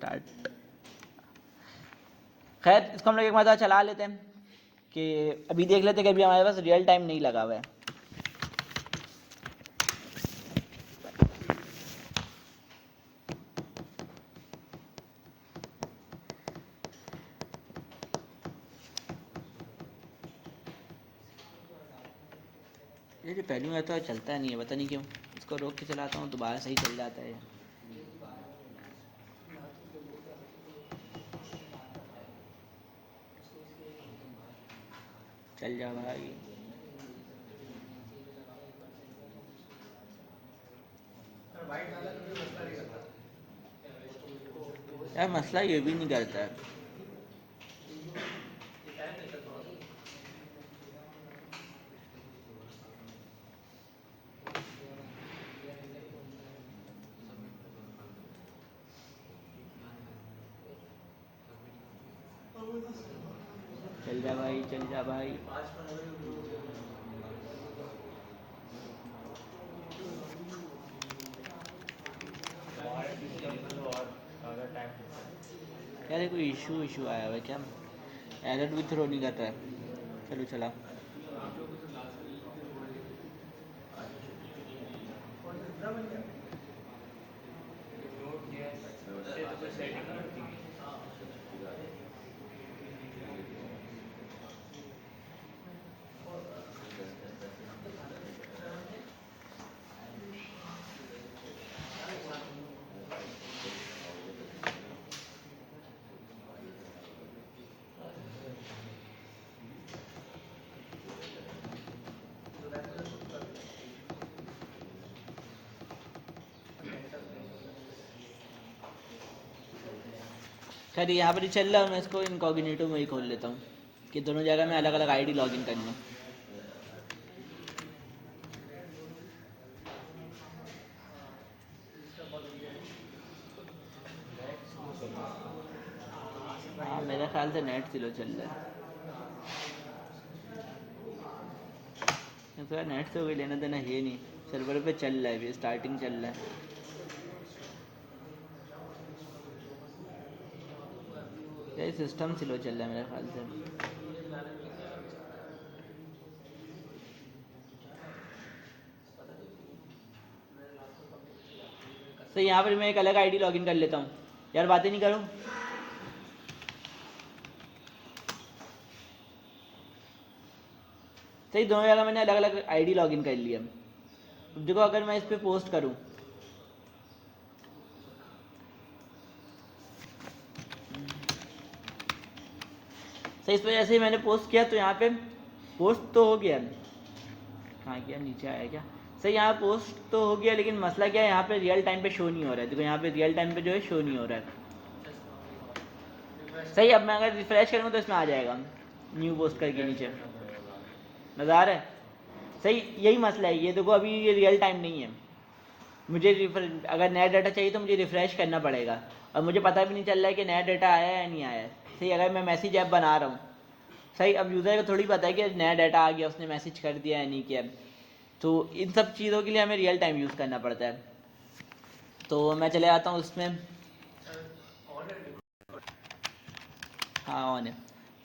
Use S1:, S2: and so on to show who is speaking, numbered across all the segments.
S1: Start. खैर इसको हम लोग एक मरतबा चला लेते हैं कि अभी देख लेते हैं कि अभी हमारे पास रियल टाइम नहीं लगा हुआ है। ये जो पहली मरतबा चलता नहीं है, पता नहीं क्यों। इसको रोक के चलाता हूँ दोबारा सही चल जाता है। चल जा भाई। यार मसला ये भी नहीं करता है। चल जा भाई, चल जा भाई। यार कोई इशू आया हुआ है क्या? एरर भी थ्रो नहीं कर रहा है। चलो चला। खैर यहाँ पर ही चल रहा हूँ, मैं इसको इनकॉग्निटो में ही खोल लेता हूँ कि दोनों जगह में अलग अलग आईडी लॉगिन कर लूँ। हाँ मेरे ख्याल से नेट स्लो चल रहा है। तो नेट से कोई लेना देना है नहीं, सर्वर पे चल रहा है, अभी स्टार्टिंग चल रहा है। ये सिस्टम स्लो चल रहा है मेरे ख्याल से। तो यहाँ पर मैं एक अलग आईडी लॉगिन कर लेता हूँ। यार बातें नहीं करूँ। सही, दोनों जगह मैंने अलग अलग आईडी लॉगिन कर लिया। देखो अगर मैं इस पर पोस्ट करूँ, सही इस पर जैसे ही मैंने पोस्ट किया तो यहाँ पे पोस्ट तो हो गया। कहाँ गया, नीचे आया क्या? सही यहाँ पोस्ट तो हो गया, लेकिन मसला क्या है, यहाँ पे रियल टाइम पे शो नहीं हो रहा है। देखो यहाँ पे रियल टाइम पे जो है शो नहीं हो रहा है। सही, अब मैं अगर रिफ्रेश करूँगा तो इसमें आ जाएगा न्यू पोस्ट करके नीचे नज़र आ रहा है। सही यही मसला है। ये देखो अभी ये रियल टाइम नहीं है। मुझे अगर नया डाटा चाहिए तो मुझे रिफ़्रेश करना पड़ेगा, और मुझे पता भी नहीं चल रहा है कि नया डाटा आया है या नहीं आया है। सही, अगर मैं मैसेज ऐप बना रहा हूँ, सही अब यूज़र को थोड़ी पता है कि नया डाटा आ गया, उसने मैसेज कर दिया या नहीं किया। तो इन सब चीज़ों के लिए हमें रियल टाइम यूज़ करना पड़ता है। तो मैं चले आता हूँ उसमें। हाँ ऑन है।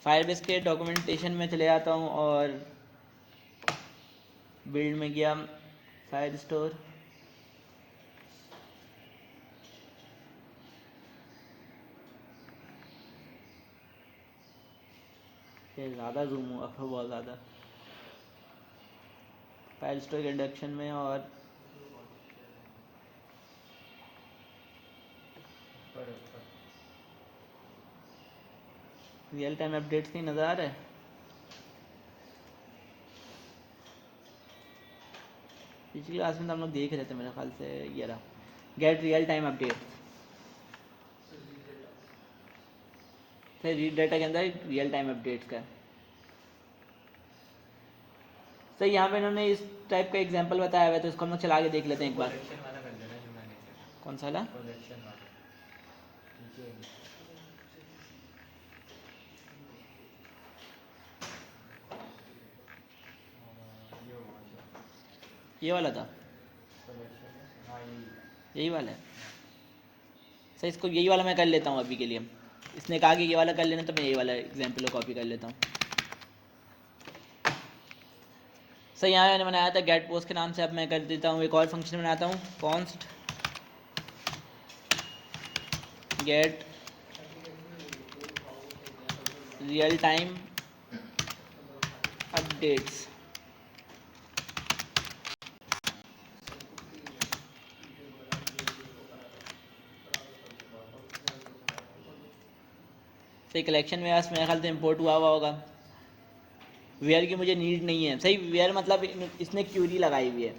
S1: फायरबेस के डॉक्यूमेंटेशन में चले आता हूँ और बिल्ड में गया, फायर स्टोर। ज़्यादा जूम हुआ बहुत ज़्यादा। फायर स्टोर के इंडक्शन में और रियल टाइम अपडेट्स नहीं नज़र आ रहा है। पिछली क्लास में तो हम लोग देख रहे थे मेरे ख्याल से, ये रहा get real time updates. Read data के अंदर रियल टाइम अपडेट्स का। सही, यहाँ पे इन्होंने इस टाइप का एग्जांपल बताया हुआ है, तो इसको हम लोग चला के देख लेते हैं एक बार। कौन सा वाला? ये वाला था, यही वाला है। सही, इसको यही वाला मैं कर लेता हूँ अभी के लिए। इसने कहा कि ये वाला कर लेना, तो मैं यही वाला एग्जाम्पल को कॉपी कर लेता हूँ। सही, यहाँ मैंने बनाया था गेट पोस्ट के नाम से। अब मैं कर देता हूँ एक और फंक्शन बनाता हूँ, const get real time updates. सही, कलेक्शन में मेरे ख्याल से इम्पोर्ट हुआ होगा। वेयर की मुझे नीड नहीं है। सही, वेयर मतलब इसने क्यूरी लगाई हुई है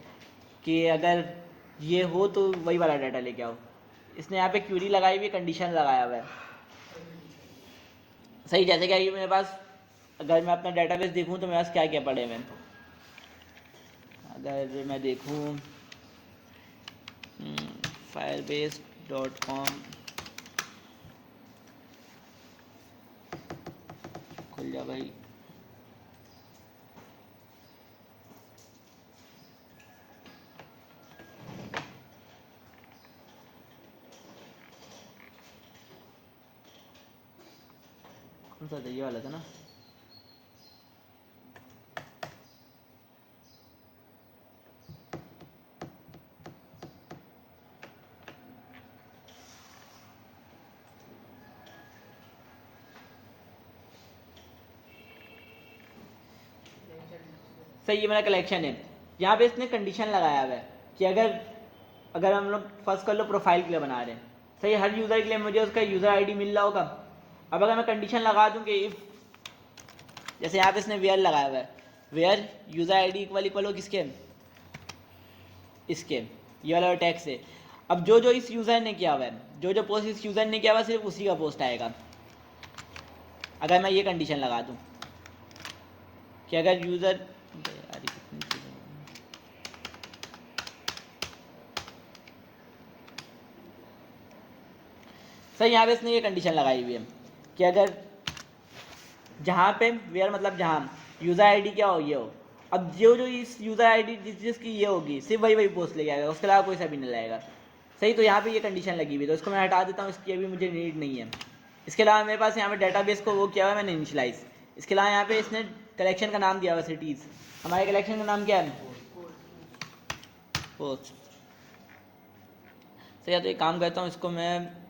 S1: कि अगर ये हो तो वही वाला डाटा लेके आओ। इसने यहाँ पे क्यूरी लगाई हुई है, कंडीशन लगाया हुआ है। सही, जैसे क्या ये मेरे पास, अगर मैं अपना डेटाबेस देखूँ तो मेरे पास क्या क्या पड़े हुए हैं। अगर मैं देखूँ firebase.com, खुल जा भाई। कौन सा था, ये वाला था ना? सही, ये मेरा कलेक्शन है। यहाँ पे इसने कंडीशन लगाया हुआ है कि अगर अगर हम लोग फर्स्ट कर लो प्रोफाइल के लिए बना रहे हैं। सही, हर यूज़र के लिए मुझे उसका यूज़र आईडी मिल रहा होगा। अब अगर मैं कंडीशन लगा दूँ कि इफ, जैसे यहाँ पे इसने वेयर लगाया हुआ है, where user ID equal equal हो किसके, इसके, ये वाला टैग से। अब जो जो इस यूज़र ने किया हुआ है, जो जो पोस्ट इस यूज़र ने किया हुआ है, सिर्फ उसी का पोस्ट आएगा। अगर मैं ये कंडीशन लगा दूँ कि अगर यूज़र, सर यहाँ पे इसने ये कंडीशन लगाई हुई है कि अगर जहाँ पे वेयर मतलब जहाँ यूज़र आईडी क्या हो, ये हो। अब जो जो इस यूज़र आईडी जिसकी ये होगी, सिर्फ वही वही पोस्ट लेके आएगा, उसके अलावा कोई सा भी नहीं लाएगा। सही, तो यहाँ पे ये कंडीशन लगी हुई है, तो इसको मैं हटा देता हूँ, इसकी अभी मुझे नीड नहीं है। इसके अलावा मेरे पास यहाँ पे डेटाबेस को वो किया हुआ है मैंने, इनिशियलाइज। इसके अलावा यहाँ पे इसने कलेक्शन का नाम दिया हुआ सिटीज़। हमारे कलेक्शन का नाम क्या है, पोस्ट। सही, तो एक काम करता हूँ, इसको मैं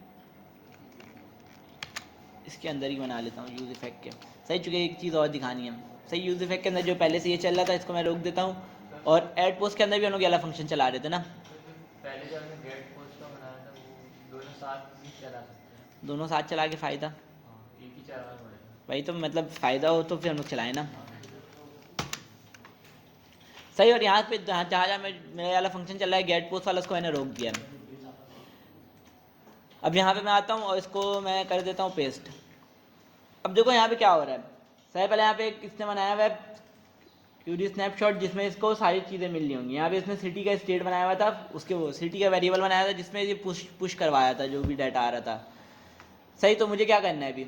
S1: इसके अंदर ही बना लेता हूँ यूज़ इफेक्ट के। सही, चूँकि एक चीज़ और दिखानी है। सही, यूज़ इफेक्ट के अंदर जो पहले से ये चल रहा था, इसको मैं रोक देता हूँ। और ऐड पोस्ट के अंदर भी हम लोग ये वाला फंक्शन चला रहे थे ना,
S2: पहले जो हमने गेट पोस्ट का बनाया था वो दोनों साथ भी चला सकते हैं।
S1: दोनों साथ चला के फ़ायदा,
S2: हाँ, एक ही चलाना पड़ेगा।
S1: वही तो मतलब फ़ायदा हो तो फिर हम लोग चलाएँ ना। सही, और यहाँ पे जहाँ जहाँ मेरा वाला फंक्शन चल रहा है गेट पोस्ट वाला, उसको मैंने रोक दिया। अब यहाँ पे मैं आता हूँ और इसको मैं कर देता हूँ पेस्ट। अब देखो यहाँ पे क्या हो रहा है। सही, पहले यहाँ पे इसने बनाया हुआ है क्यूरी स्नैपशॉट, जिसमें इसको सारी चीज़ें मिल रही होंगी। यहाँ पे इसने सिटी का स्टेट बनाया हुआ था, उसके वो सिटी का वेरिएबल बनाया था जिसमें ये पुश करवाया था जो भी डाटा आ रहा था। सही, तो मुझे क्या करना है अभी,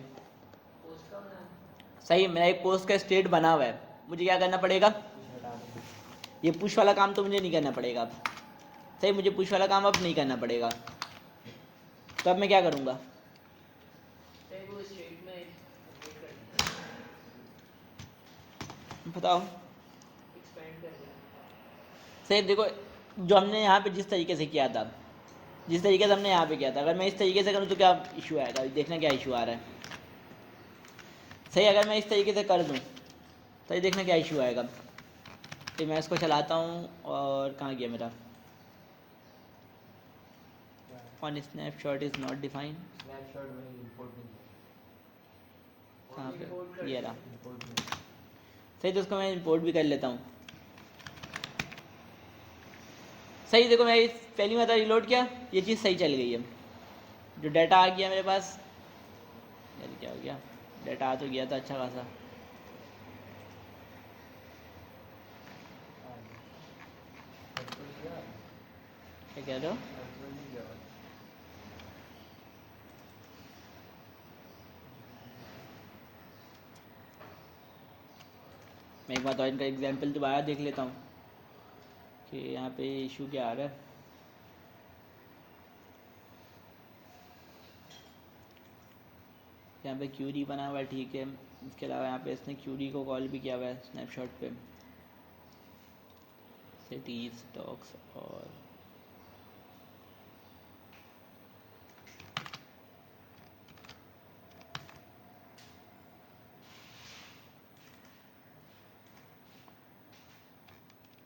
S1: सही, मेरा एक पोस्ट का स्टेट बना हुआ है, मुझे क्या करना पड़ेगा, ये पुश वाला काम तो मुझे नहीं करना पड़ेगा अब। सही, मुझे पुश वाला काम अब नहीं करना पड़ेगा। तो अब मैं क्या करूँगा, बताओ। सही, देखो जो हमने यहाँ पे जिस तरीके से किया था, जिस तरीके से हमने यहाँ पे किया था, अगर मैं इस तरीके से करूँ तो क्या इशू आएगा, देखना क्या इशू आ रहा है। सही, अगर मैं इस तरीके से कर दूँ तो ये देखना क्या इशू आएगा। तो मैं इसको चलाता हूँ, और कहाँ गया मेरा, on snapshot is not defined,
S2: snapshot में इंपोर्ट नहीं
S1: कहाँ पे, ये रहा।
S2: इंपोर्ट नहीं।
S1: सही, तो उसको मैं इंपोर्ट भी कर लेता हूँ। सही, देखो मैं इस पहली मतलब रिलोड किया, ये चीज़ सही चल गई है, जो डाटा आ गया मेरे पास। यार क्या हो गया, डाटा आ तो गया था अच्छा खासा। क्या कह रहे हो, मैं एक बार और इनका एग्जाम्पल दोबारा देख लेता हूँ कि यहाँ पे इशू क्या आ रहा है। यहाँ पे क्यूरी बना हुआ है, ठीक है। इसके अलावा यहाँ पे इसने क्यूरी को कॉल भी किया हुआ है स्नैपशॉट पे, सिटीज स्टॉक्स और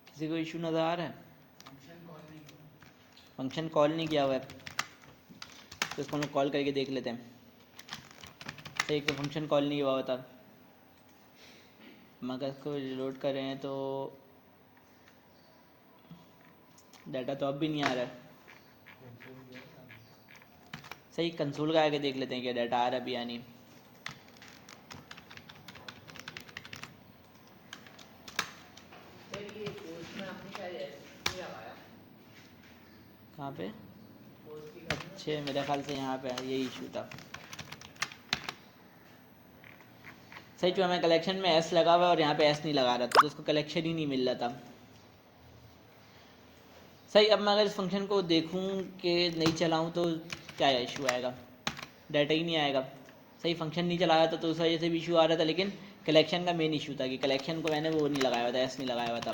S1: किसी को इशू नज़र आ रहा है? फंक्शन कॉल नहीं किया हुआ है, तो इसको हम लोग कॉल करके देख लेते हैं। सही, एक तो फंक्शन कॉल नहीं हुआ था। हम अगर इसको रिलोड कर रहे हैं तो डाटा तो अब भी नहीं आ रहा है। सही, कंसोल का आके देख लेते हैं क्या डाटा आ रहा है भी या नहीं। कहाँ पे? अच्छे, मेरे ख्याल से यहाँ पे यही इशू था। सही, जो हमें कलेक्शन में एस लगा हुआ है और यहाँ पे एस नहीं लगा रहा था, तो उसको कलेक्शन ही नहीं मिल रहा था। सही, अब मैं अगर इस फंक्शन को देखूँ कि नहीं चलाऊँ तो क्या इशू आएगा? डाटा ही नहीं आएगा। सही, फंक्शन नहीं चलाया था तो उस वजह से भी इशू आ रहा था, लेकिन कलेक्शन का मेन इशू था कि कलेक्शन को मैंने वो नहीं लगाया हुआ था, एस नहीं लगाया हुआ था।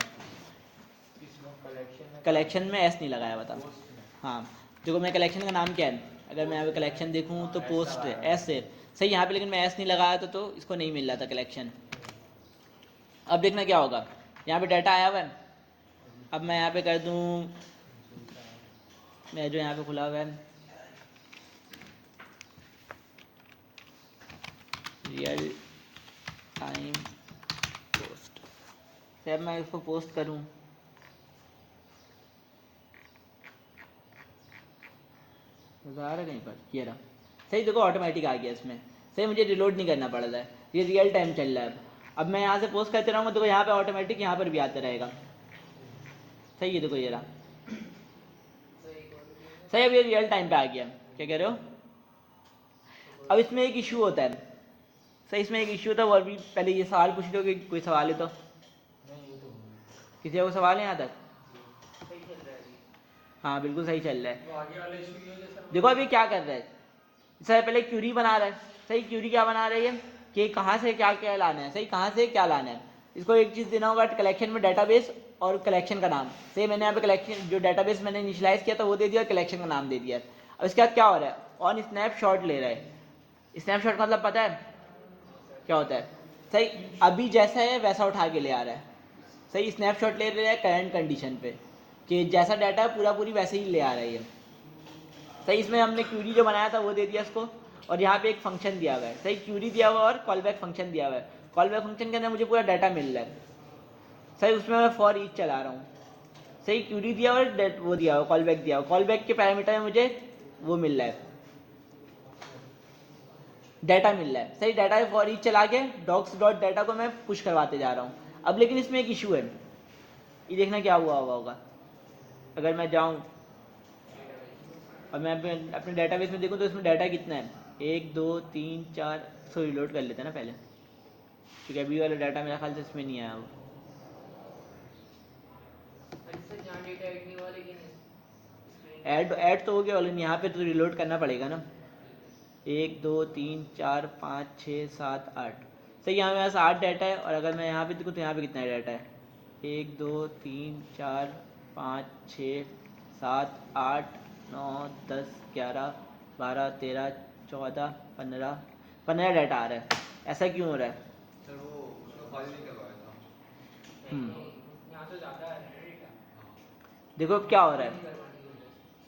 S1: कलेक्शन में एस नहीं लगाया हुआ था। हाँ, देखो मैं कलेक्शन का नाम क्या है, अगर मैं यहाँ पे कलेक्शन देखूँ तो पोस्ट है, एस है। सही, यहाँ पे लेकिन मैं एस नहीं लगाया था तो इसको नहीं मिल रहा था कलेक्शन। अब देखना क्या होगा, यहाँ पे डाटा आया हुआ है। अब मैं यहाँ पे कर दूँ, मैं जो यहाँ पे खुला हुआ है रियल टाइम पोस्ट, अब मैं इसको पोस्ट करूँ, नज़र आ रहा है कहीं पर? ये रहा। सही, देखो ऑटोमेटिक आ गया इसमें। सही, मुझे रिलोड नहीं करना पड़ रहा है, ये रियल टाइम चल रहा है। अब मैं यहाँ से पोस्ट करते रहूँगा, देखो यहाँ पे ऑटोमेटिक यहाँ पर भी आता रहेगा। सही है, देखो ये रहा। सही, अब ये रियल टाइम पे आ गया। क्या कह रहे हो? अब इसमें एक इशू होता है। सही, इसमें एक इशू होता है, वो अभी पहले ये सवाल पूछ लो कि कोई सवाल है तो। किसी को सवाल है यहाँ तक? हाँ, बिल्कुल सही चल रहा है। देखो अभी क्या कर रहा है, सर पहले क्यूरी बना रहा है। सही, क्यूरी क्या बना रही है कि कहाँ से क्या क्या लाना है। सही, कहाँ से क्या लाना है, इसको एक चीज़ देना होगा कलेक्शन में, डेटाबेस और कलेक्शन का नाम। सही, मैंने यहाँ पे कलेक्शन जो डेटाबेस मैंने इनिशियलाइज किया था वो दे दिया और कलेक्शन का नाम दे दिया। अब इसके बाद क्या हो रहा है, ऑन स्नैपशॉट ले रहा है। स्नैपशॉट का मतलब पता है क्या होता है? सही, अभी जैसा है वैसा उठा के ले आ रहा है। सही, स्नैपशॉट ले रहा है करंट कंडीशन पे कि जैसा डाटा है पूरा पूरी वैसे ही ले आ रहा है ये। सही, इसमें हमने क्यूरी जो बनाया था वो दे दिया इसको, और यहाँ पे एक फंक्शन दिया हुआ है। सही, क्यूरी दिया हुआ और कॉल बैक फंक्शन दिया हुआ है। कॉल बैक फंक्शन के अंदर मुझे पूरा डाटा मिल रहा है। सही, उसमें मैं फॉर ईच चला रहा हूँ। सही, क्यूरी दिया और वो दिया हुआ, कॉल बैक दिया हुआ। कॉल बैक के पैरामीटर में मुझे वो मिल रहा है, डाटा मिल रहा है। सही, डाटा फॉर ईच चला के डॉक्स डॉट डाटा को मैं पुश करवाते जा रहा हूँ। अब लेकिन इसमें एक इशू है, ये देखना क्या हुआ होगा। अगर मैं जाऊँ और मैं अपने डेटाबेस में देखूँ तो इसमें डाटा कितना है, 1 2 3 4। इसको रिलोड कर लेते हैं ना पहले, क्योंकि अभी वाला डाटा मेरा ख्याल से इसमें नहीं आया वो। ऐड तो हो गया लेकिन यहाँ पे तो रिलोड करना पड़ेगा ना। 1 2 3 4 5 6 7 8। सही, यहाँ मेरे पास 8 डाटा है, और अगर मैं यहाँ पे देखूँ तो यहाँ पे कितना डाटा है, 1 2 3 4 5 6 7 8 9 10 11 12 13 14 15 डाटा आ रहा है। ऐसा क्यों हो रहा है?
S3: सर वो उसको खाली नहीं करवाया था।
S2: यहाँ तो ज़्यादा है डेटा।
S1: देखो अब क्या हो रहा है,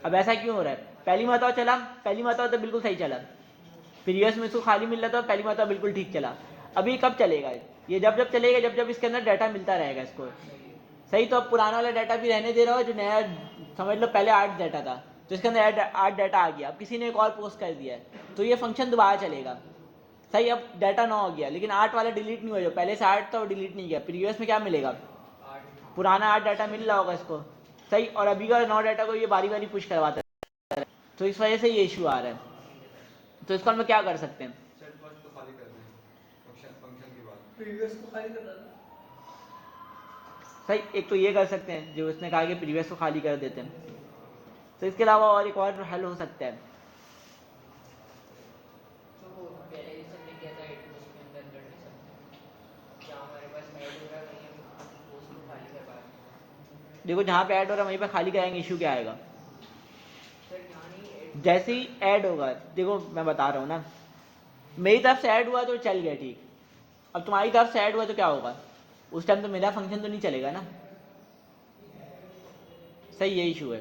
S1: अब ऐसा क्यों हो रहा है? पहली मरतबा चला, पहली मरतबा तो बिल्कुल सही चला, प्रीवियस में इसको खाली मिल रहा था, पहली मरतबा बिल्कुल ठीक चला। अभी कब चलेगा ये? जब जब चलेगा, जब जब इसके अंदर डाटा मिलता रहेगा इसको। सही, तो अब पुराना वाला डाटा भी रहने दे रहा हो, जो नया समझ लो पहले 8 डाटा था तो इसके अंदर 8 डाटा आ गया। अब किसी ने एक और पोस्ट कर दिया है तो ये फंक्शन दोबारा चलेगा। सही, अब डाटा 9 हो गया, लेकिन 8 वाला डिलीट नहीं हुआ, जो पहले से 8 था वो डिलीट नहीं किया। प्रीवियस में क्या मिलेगा, पुराना 8 डाटा मिल रहा होगा इसको। सही, और अभी का 9 डाटा को ये बारी बारी पुश करवाता है, तो इस वजह से ये इशू आ रहा है। तो इसको हम क्या कर सकते हैं?
S3: सेट फर्स्ट को खाली कर दें, फंक्शन के बाद
S2: प्रीवियस को खाली कर रहा था।
S1: सही, एक तो ये कर सकते हैं जो उसने कहा कि प्रीवियस को खाली कर देते हैं। तो इसके अलावा और एक और हल हो सकता है।
S2: तो वो पहले से
S1: देखो जहाँ पे ऐड हो रहा है वहीं पे खाली कराएंगे, इशू क्या आएगा?
S2: सर यहाँ नहीं
S1: जैसे ही ऐड होगा, देखो मैं बता रहा हूँ ना, मेरी तरफ से ऐड हुआ तो चल गया ठीक, अब तुम्हारी तरफ से ऐड हुआ तो क्या होगा? उस टाइम तो मेरा फंक्शन तो नहीं चलेगा ना। सही, ये इशू है।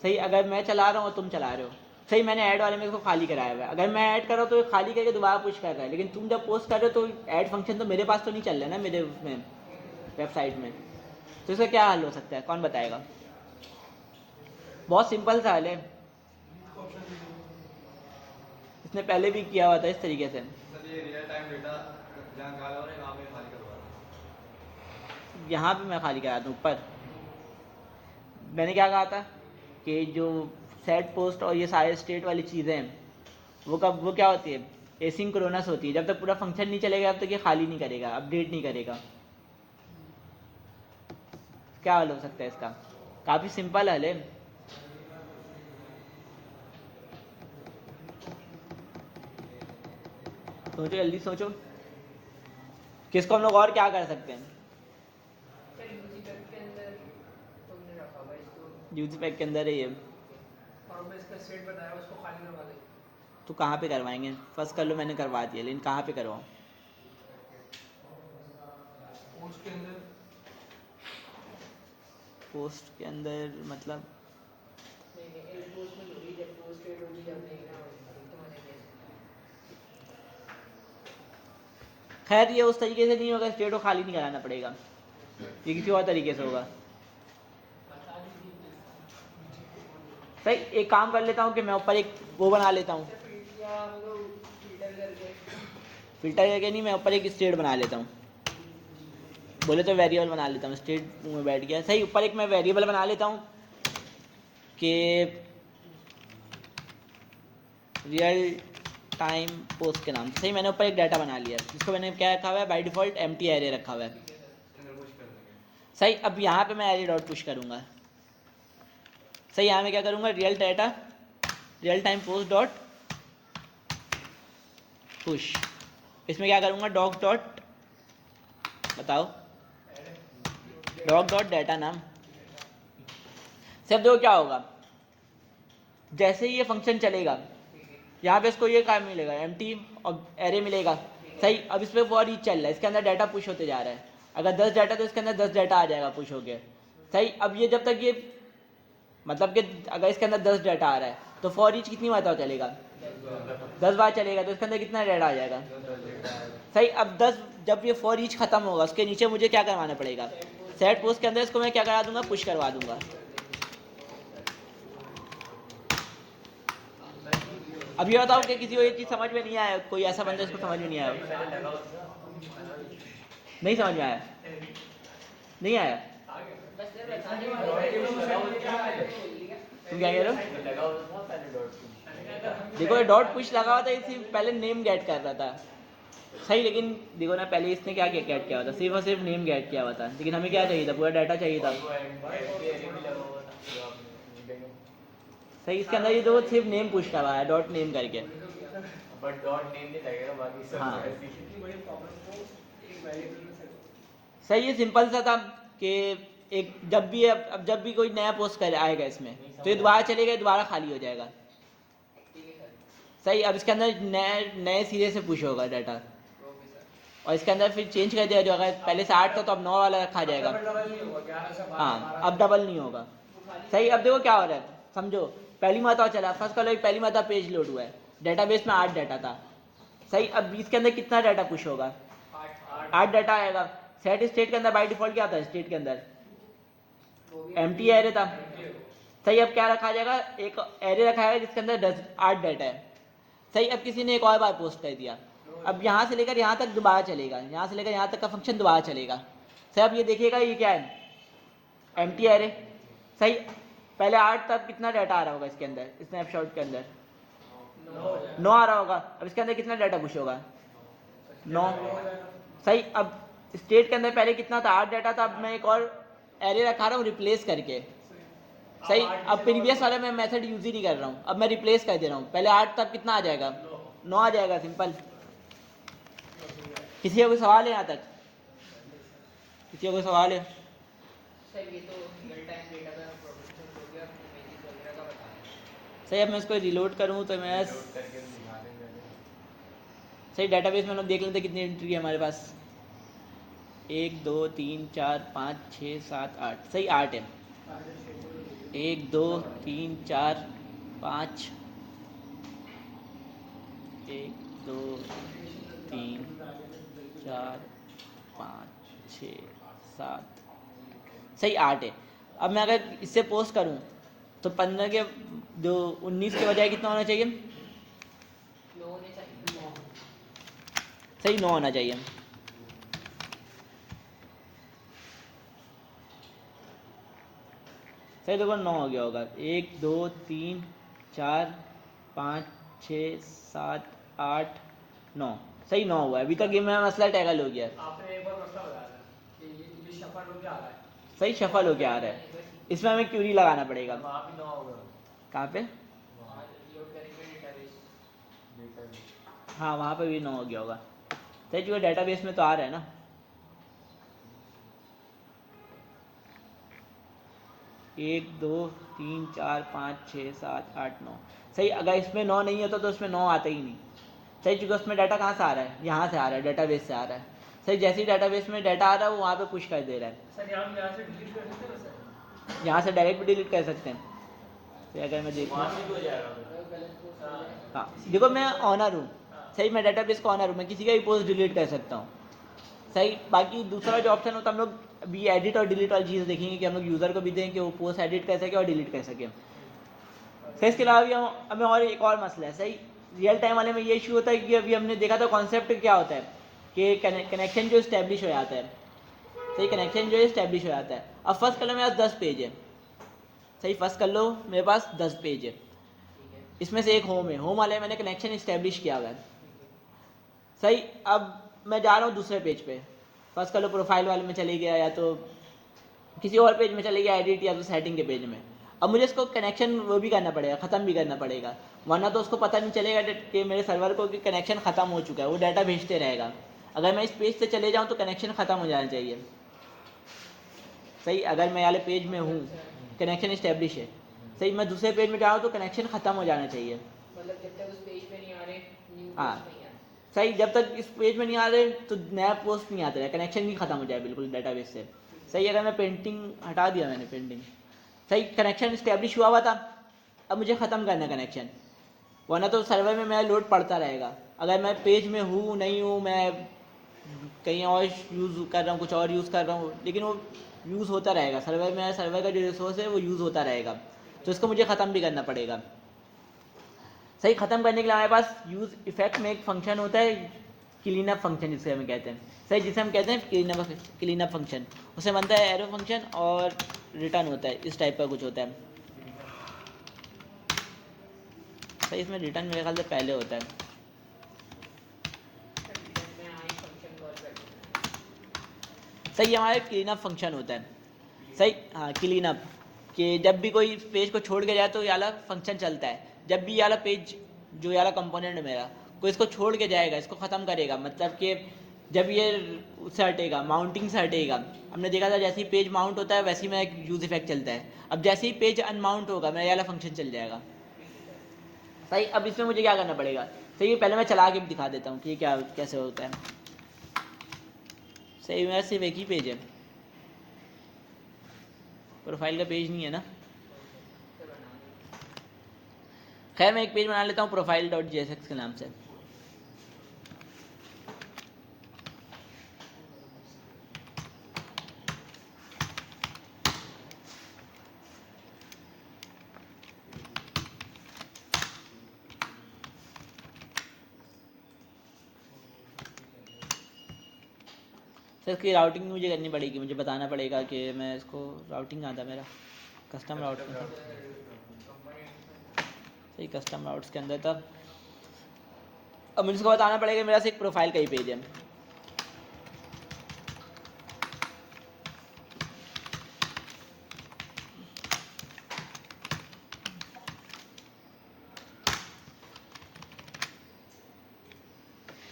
S1: सही, अगर मैं चला रहा हूँ और तुम चला रहे हो, सही मैंने ऐड वाले में इसको खाली कराया हुआ है, अगर मैं ऐड कर रहा हूँ तो ये खाली करके दोबारा पुश कर रहा है, लेकिन तुम जब पोस्ट कर रहे हो तो ऐड फंक्शन तो मेरे पास तो नहीं चल रहा है ना, मेरे उसमें वेबसाइट में। तो इसका क्या हल हो सकता है, कौन बताएगा? बहुत सिंपल सा हल है, इसने पहले भी किया हुआ था इस तरीके से।
S3: सर ये रियल टाइम डेटा जहाँ गाला हो रहा है वहाँ पे खाली करवा रहा
S1: यहाँ पे मैं खाली करा दूँ ऊपर, मैंने क्या कहा था कि जो सेट पोस्ट और ये सारे स्टेट वाली चीज़ें हैं वो क्या होती है, एसिंक्रोनस होती है। जब तक पूरा फंक्शन नहीं चलेगा तब तक ये खाली नहीं करेगा, अपडेट नहीं करेगा। क्या हल हो सकता है इसका? काफ़ी सिंपल हल है। सोचो, जल्दी सोचो, किसको हम लोग और क्या कर सकते हैं?
S2: सर यूजी पैक के अंदर तुमने रखा हुआ है इसको,
S1: यूजी पैक के अंदर है ये,
S2: और मैं इसका सेट बताया उसको खाली करवा दे।
S1: तो कहाँ पे करवाएंगे? फर्स्ट कर लो, मैंने करवा दिया, लेकिन कहाँ पे करवाऊँ?
S2: पोस्ट के अंदर
S1: पोस्ट के अंदर मतलब?
S2: नहीं नहीं एल पोस्ट में होगी, जब पोस्ट रेट होगी जब नहीं ना तुम्हारे केस।
S1: खैर ये उस तरीके से नहीं होगा, स्टेट को खाली नहीं कराना पड़ेगा, ये किसी और तरीके से होगा। सही, एक काम कर लेता हूँ कि मैं ऊपर एक वो बना लेता हूँ, फिल्टर करके नहीं, मैं ऊपर एक स्टेट बना लेता हूँ, बोले तो वेरिएबल बना लेता हूँ, स्टेट में बैठ गया। सही, ऊपर एक मैं वेरिएबल बना लेता हूँ कि रियल टाइम पोस्ट के नाम से। सही, मैंने ऊपर एक डाटा बना लिया जिसको मैंने क्या रखा हुआ है, बाय डिफ़ॉल्ट एम्प्टी एरे रखा हुआ है।
S3: है पुश कर देंगे।
S1: सही, अब यहाँ पे मैं एरे डॉट पुश करूँगा। सही, यहाँ मैं क्या करूँगा, real data real time post dot push, इसमें क्या करूँगा, डॉग डॉट, बताओ, डॉग डॉट डाटा नाम। सब देखो क्या होगा, जैसे ही ये फंक्शन चलेगा यहाँ पे इसको ये काम मिलेगा, एम्प्टी और एरे मिलेगा। सही, अब इस पर फॉर ईच चल रहा है, इसके अंदर डाटा पुश होते जा रहा है, अगर 10 डाटा तो इसके अंदर 10 डाटा आ जाएगा पुश होके। सही, अब ये जब तक ये मतलब कि अगर इसके अंदर 10 डाटा आ रहा है तो फॉर ईच कितनी बार चलेगा, 10 बार चलेगा, तो इसके अंदर कितना डाटा आ जाएगा। सही, अब 10 जब ये फॉर ईच खत्म होगा उसके नीचे मुझे क्या करवाना पड़ेगा, सेट पोस्ट के अंदर इसको मैं क्या करा दूंगा, पुश करवा दूंगा। अब ये बताओ कि किसी को ये चीज़ समझ में नहीं आया, कोई ऐसा बंदा इसको समझ में नहीं आया? नहीं समझ में आया? नहीं आया? तुम क्या कह रहे हो? देखो ये डॉट पुश लगा हुआ था, इसी पहले नेम गेट कर रहा था। सही, लेकिन देखो ना पहले इसने क्या गेट किया हुआ था, सिर्फ और सिर्फ नेम गेट किया हुआ था, लेकिन हमें क्या चाहिए था, पूरा डाटा चाहिए था। सही, इसके अंदर ये दो सिर्फ नेम पुश करवा है, डॉट नेम करके।
S2: बट डॉट नेम नहीं लगेगा, बाकी सब
S1: हाँ।
S2: ऐसे ही।
S1: सही, ये सिंपल सा था कि एक जब भी अब जब भी कोई नया पोस्ट कर आएगा इसमें तो ये दोबारा चलेगा, दोबारा खाली हो जाएगा। सही, अब इसके अंदर नए नए सिरे से पुश होगा डाटा, और इसके अंदर फिर चेंज कर दिया, जो अगर पहले से 8 था तो अब 9 वाला रखा जाएगा। हाँ, अब डबल नहीं होगा। सही, अब देखो क्या हो रहा है, समझो, पहली मरतबा चला, फर्स्ट कॉल पहली मरतबा पेज लोड हुआ है, डेटाबेस में 8 डाटा था। सही, अब इसके अंदर कितना डाटा पुश होगा, 8 डाटा आएगा। सेट स्टेट के अंदर बाय डिफॉल्ट क्या था, स्टेट के अंदर एम्प्टी एरे था। सही, अब क्या रखा जाएगा, एक एरे रखा है जिसके अंदर 8 डाटा है। सही, अब किसी ने एक और बार पोस्ट कर दिया, अब यहाँ से लेकर यहाँ तक दोबारा चलेगा, यहाँ से लेकर यहाँ तक का फंक्शन दोबारा चलेगा। सही, अब ये देखिएगा ये क्या है, एम्प्टी एरे। सही, पहले 8 तक कितना डाटा आ रहा होगा इसके अंदर, स्नैपशॉट के अंदर 9 आ रहा होगा, अब इसके अंदर कितना डाटा पुश होगा, 9। सही, अब स्टेट के अंदर पहले कितना था, 8 डाटा था, अब मैं एक और एरे रखा रहा हूँ रिप्लेस करके। सही, अब प्रीवियस वाला मैं मेथड यूज ही नहीं कर रहा हूँ, अब मैं रिप्लेस कर दे रहा हूँ, पहले 8 तब कितना आ जाएगा, 9 आ जाएगा, सिंपल। किसी का कोई सवाल है यहाँ तक, किसी का कोई सवाल है?
S2: सर ये तो रियल टाइम डेटा का प्रोडक्शन हो गया, इमेजेस वगैरह का बता रहे हैं।
S1: सही अब मैं इसको रिलोड करूँ तो मैं
S3: लोड करके दिखा देंगे
S1: सही डेटाबेस में हम लोग देख लेते हैं कितनी एंट्री है हमारे पास। 1 2 3 4 5 6 7 8 सही 8 है। 1 2 3 4 5 1 2 3 4 5 6 7 सही 8 है। अब मैं अगर इससे पोस्ट करूं तो 15 के जो 19 के बजाय कितना होना चाहिए?
S2: लोगों ने चाहिए
S1: सही 9 होना चाहिए। सही देखो 9 हो गया होगा। 1 2 3 4 5 6 7 8 9 सही 9 हुआ है। अभी तक ये मेरा मसला टैगल हो गया है।
S4: आपने एक बार मसला बताया था कि ये शफल होके आ रहा है।
S1: सही शफल हो गया आ रहा है। इसमें हमें क्यूरी लगाना पड़ेगा।
S3: वहाँ भी 9 होगा
S1: कहाँ पे?
S3: वहाँ
S2: लोड करेंगे डेटाबेस।
S3: डेटा भी
S1: हाँ वहाँ पे भी 9 हो गया होगा। सही जो डेटाबेस में तो आ रहा है ना। एक 2 3 4 5 6 7 8 9 सही। अगर इसमें 9 नहीं होता तो उसमें 9 आता ही नहीं। सही चूँकि उसमें डाटा कहाँ से आ रहा है? यहाँ से आ रहा है, डेटाबेस से आ रहा है। सही जैसे ही डेटाबेस में डाटा आ रहा है वो वहाँ पे पुश कर दे रहा है।
S4: सर हम यहाँ से डिलीट कर सकते हैं सर?
S1: यहाँ से डायरेक्ट भी डिलीट कर सकते हैं। तो अगर मैं देखूँ
S3: वहाँ भी हो जाएगा
S2: अगर गलत पोस्ट हो जाए
S1: हाँ देखो मैं ऑनर हूँ। सही मैं डेटाबेस का ऑनर हूँ, मैं किसी का भी पोस्ट डिलीट कर सकता हूँ। सही बाकी दूसरा जो ऑप्शन होता है हम लोग अभी एडिट और डिलीट वाली चीज़ देखेंगे कि हम लोग यूज़र को भी दें कि वो पोस्ट एडिट कर सके और डिलीट कर सके। सही इसके अलावा भी हमें और एक और मसला है। सही रियल टाइम वाले में ये इशू होता है कि अभी हमने देखा था कॉन्सेप्ट क्या होता है कि कनेक्शन जो इस्टेब्लिश हो जाता है। सही कनेक्शन जो है इस्टेब्लिश हो जाता है। अब फर्स्ट कर लो मेरे पास 10 पेज है। सही फर्स्ट कर लो मेरे पास 10 पेज है।
S2: ठीक है
S1: इसमें से एक होम है, होम वाले मैंने कनेक्शन इस्टेब्लिश किया हुआ है। सही अब मैं जा रहा हूँ दूसरे पेज पे। फर्स्ट कर लो प्रोफाइल वाले में चले गया या तो किसी और पेज में चले गया, एडिट या तो सेटिंग के पेज में। अब मुझे इसको कनेक्शन वो भी करना पड़ेगा, ख़त्म भी करना पड़ेगा, वरना तो उसको पता नहीं चलेगा कि मेरे सर्वर को कि कनेक्शन ख़त्म हो चुका है। वो डाटा भेजते रहेगा। अगर मैं इस पेज से चले जाऊँ तो कनेक्शन ख़त्म हो जाना चाहिए। सही अगर मैं वाले पेज में हूँ कनेक्शन इस्टेब्लिश है। सही मैं दूसरे पेज में जाऊँ तो कनेक्शन ख़त्म हो जाना चाहिए।
S2: मतलब जब तक उस पेज पे नहीं आ रहे न्यू
S1: हाँ।
S2: पोस्ट नहीं आ रहे।
S1: सही जब तक इस पेज में नहीं आ रहे तो नया पोस्ट नहीं आता है, कनेक्शन नहीं ख़त्म हो जाए बिल्कुल डाटाबेस से। सही अगर मैं पेंटिंग हटा दिया मैंने पेंटिंग, सही कनेक्शन इस्टेब्लिश हुआ था। अब मुझे ख़त्म करना है कनेक्शन, वरना तो सर्वर में मेरा लोड पड़ता रहेगा। अगर मैं पेज में हूँ नहीं हूँ, मैं कहीं और यूज़ कर रहा हूँ, कुछ और यूज़ कर रहा हूँ, लेकिन वो यूज़ होता रहेगा सर्वर में। सर्वर का जो रिसोर्स है वो यूज़ होता रहेगा, तो इसको मुझे ख़त्म भी करना पड़ेगा। सही ख़त्म करने के लिए हमारे पास यूज़ इफेक्ट में एक फंक्शन होता है, क्लीन अप फंक्शन जिसे हम कहते हैं। सही जिसे हम कहते हैं क्लीन अप फंक्शन, उसे बनता है एरो फंक्शन और रिटर्न होता है, इस टाइप का कुछ होता है। सही इसमें रिटर्न मेरे ख्याल से पहले होता है।
S2: मैं आई फंक्शन कॉल कर दूंगा।
S1: सही हमारे क्लीन अप फंक्शन होता है। सही हाँ क्लीन अप, कि जब भी कोई पेज को छोड़ के जाए तो ये वाला फंक्शन चलता है। जब भी ये वाला पेज जो ये वाला कंपोनेंट है मेरा कोई इसको छोड़ के जाएगा, इसको ख़त्म करेगा, मतलब कि जब ये उससे हटेगा, माउंटिंग से हटेगा। हमने देखा था जैसे ही पेज माउंट होता है वैसे ही मेरा एक यूज़ इफेक्ट चलता है। अब जैसे ही पेज अनमाउंट होगा मेरा ये वाला फंक्शन चल जाएगा। सही अब इसमें मुझे क्या करना पड़ेगा? सही पहले मैं चला के भी दिखा देता हूँ कि क्या कैसे होता है। सही मेरा सिर्फ एक ही पेज है, प्रोफाइल का पेज नहीं है ना।
S2: तो बना दो।
S1: खैर मैं एक पेज बना लेता हूँ profile.jsx के नाम से। सर इसकी राउटिंग मुझे करनी पड़ेगी, मुझे बताना पड़ेगा कि मैं इसको राउटिंग आता मेरा कस्टम राउट में था। सही कस्टम राउट्स के अंदर था। अब मुझे इसको बताना पड़ेगा मेरा से एक प्रोफाइल का ही पेज है।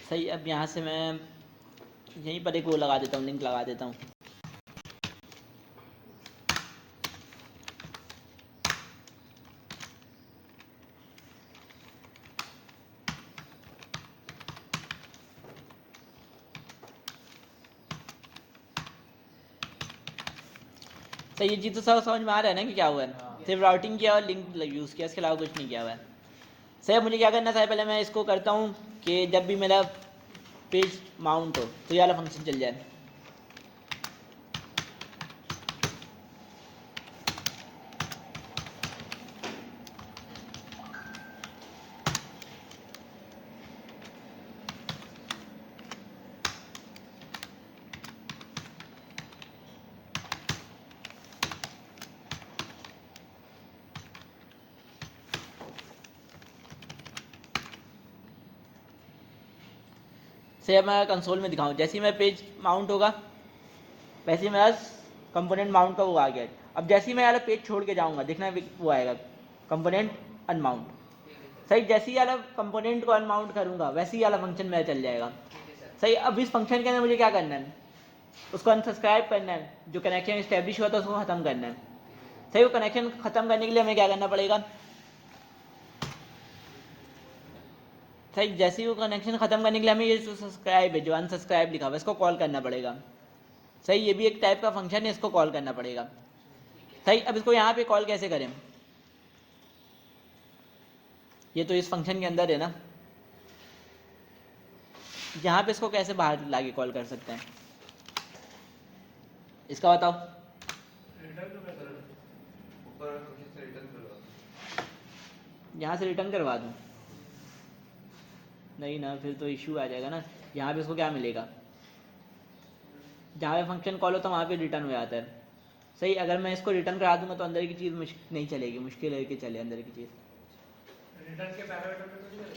S1: सही अब यहाँ से मैं यहीं पर एक वो लगा देता हूँ, लिंक लगा देता हूँ। सही, ये चीज़ तो सब समझ में आ रहा है ना कि क्या हुआ है।
S2: हाँ।
S1: सिर्फ राउटिंग किया और लिंक यूज़ किया, इसके अलावा कुछ नहीं किया हुआ है। सही, अब मुझे क्या करना था, पहले मैं इसको करता हूँ कि जब भी मेरा पेज माउंट हो तो ये वाला फंक्शन चल जाए। से अब मैं कंसोल में दिखाऊं, जैसे ही मेरा पेज माउंट होगा वैसे ही मेरा कंपोनेंट माउंट का वो आ गया है। अब जैसे ही मैं वाला पेज छोड़ के जाऊंगा, देखना वो आएगा कंपोनेंट अनमाउंट।
S2: ठीक है सर।
S1: सही, जैसे ही वाला कंपोनेंट को अनमाउंट करूंगा वैसे ही वाला फंक्शन मेरा चल जाएगा।
S2: ठीक है सर।
S1: सही, अब इस फंक्शन के अंदर मुझे क्या करना है, उसको अनसब्सक्राइब करना है, जो कनेक्शन इस्टेब्लिश हुआ था उसको ख़त्म करना है। सही, वो कनेक्शन ख़त्म करने के लिए हमें क्या करना पड़ेगा, सही, जैसे ही वो कनेक्शन ख़त्म करने के लिए हमें ये जो सब्सक्राइब है, जो अनसब्सक्राइब लिखा हुआ है, इसको कॉल करना पड़ेगा। सही, ये भी एक टाइप का फंक्शन है, इसको कॉल करना पड़ेगा।
S2: ठीक है।
S1: सही, अब इसको यहाँ पे कॉल कैसे करें, ये तो इस फंक्शन के अंदर है ना, यहाँ पे इसको कैसे बाहर लाके कॉल कर सकते हैं, इसका बताओ।
S4: रिटर्न तो मैं कर
S3: ऊपर फंक्शन से रिटर्न करवा
S1: यहाँ से रिटर्न करवा दूँ, नहीं ना, फिर तो इशू आ जाएगा ना। यहाँ पे इसको क्या मिलेगा, जहाँ पे फंक्शन कॉल होता है वहाँ पे रिटर्न हो जाता है। सही, अगर मैं इसको रिटर्न करा दूंगा तो अंदर की चीज़ नहीं चलेगी, मुश्किल है कि चले अंदर की चीज़।
S4: रिटर्न के पैरामीटर में कुछ नहीं।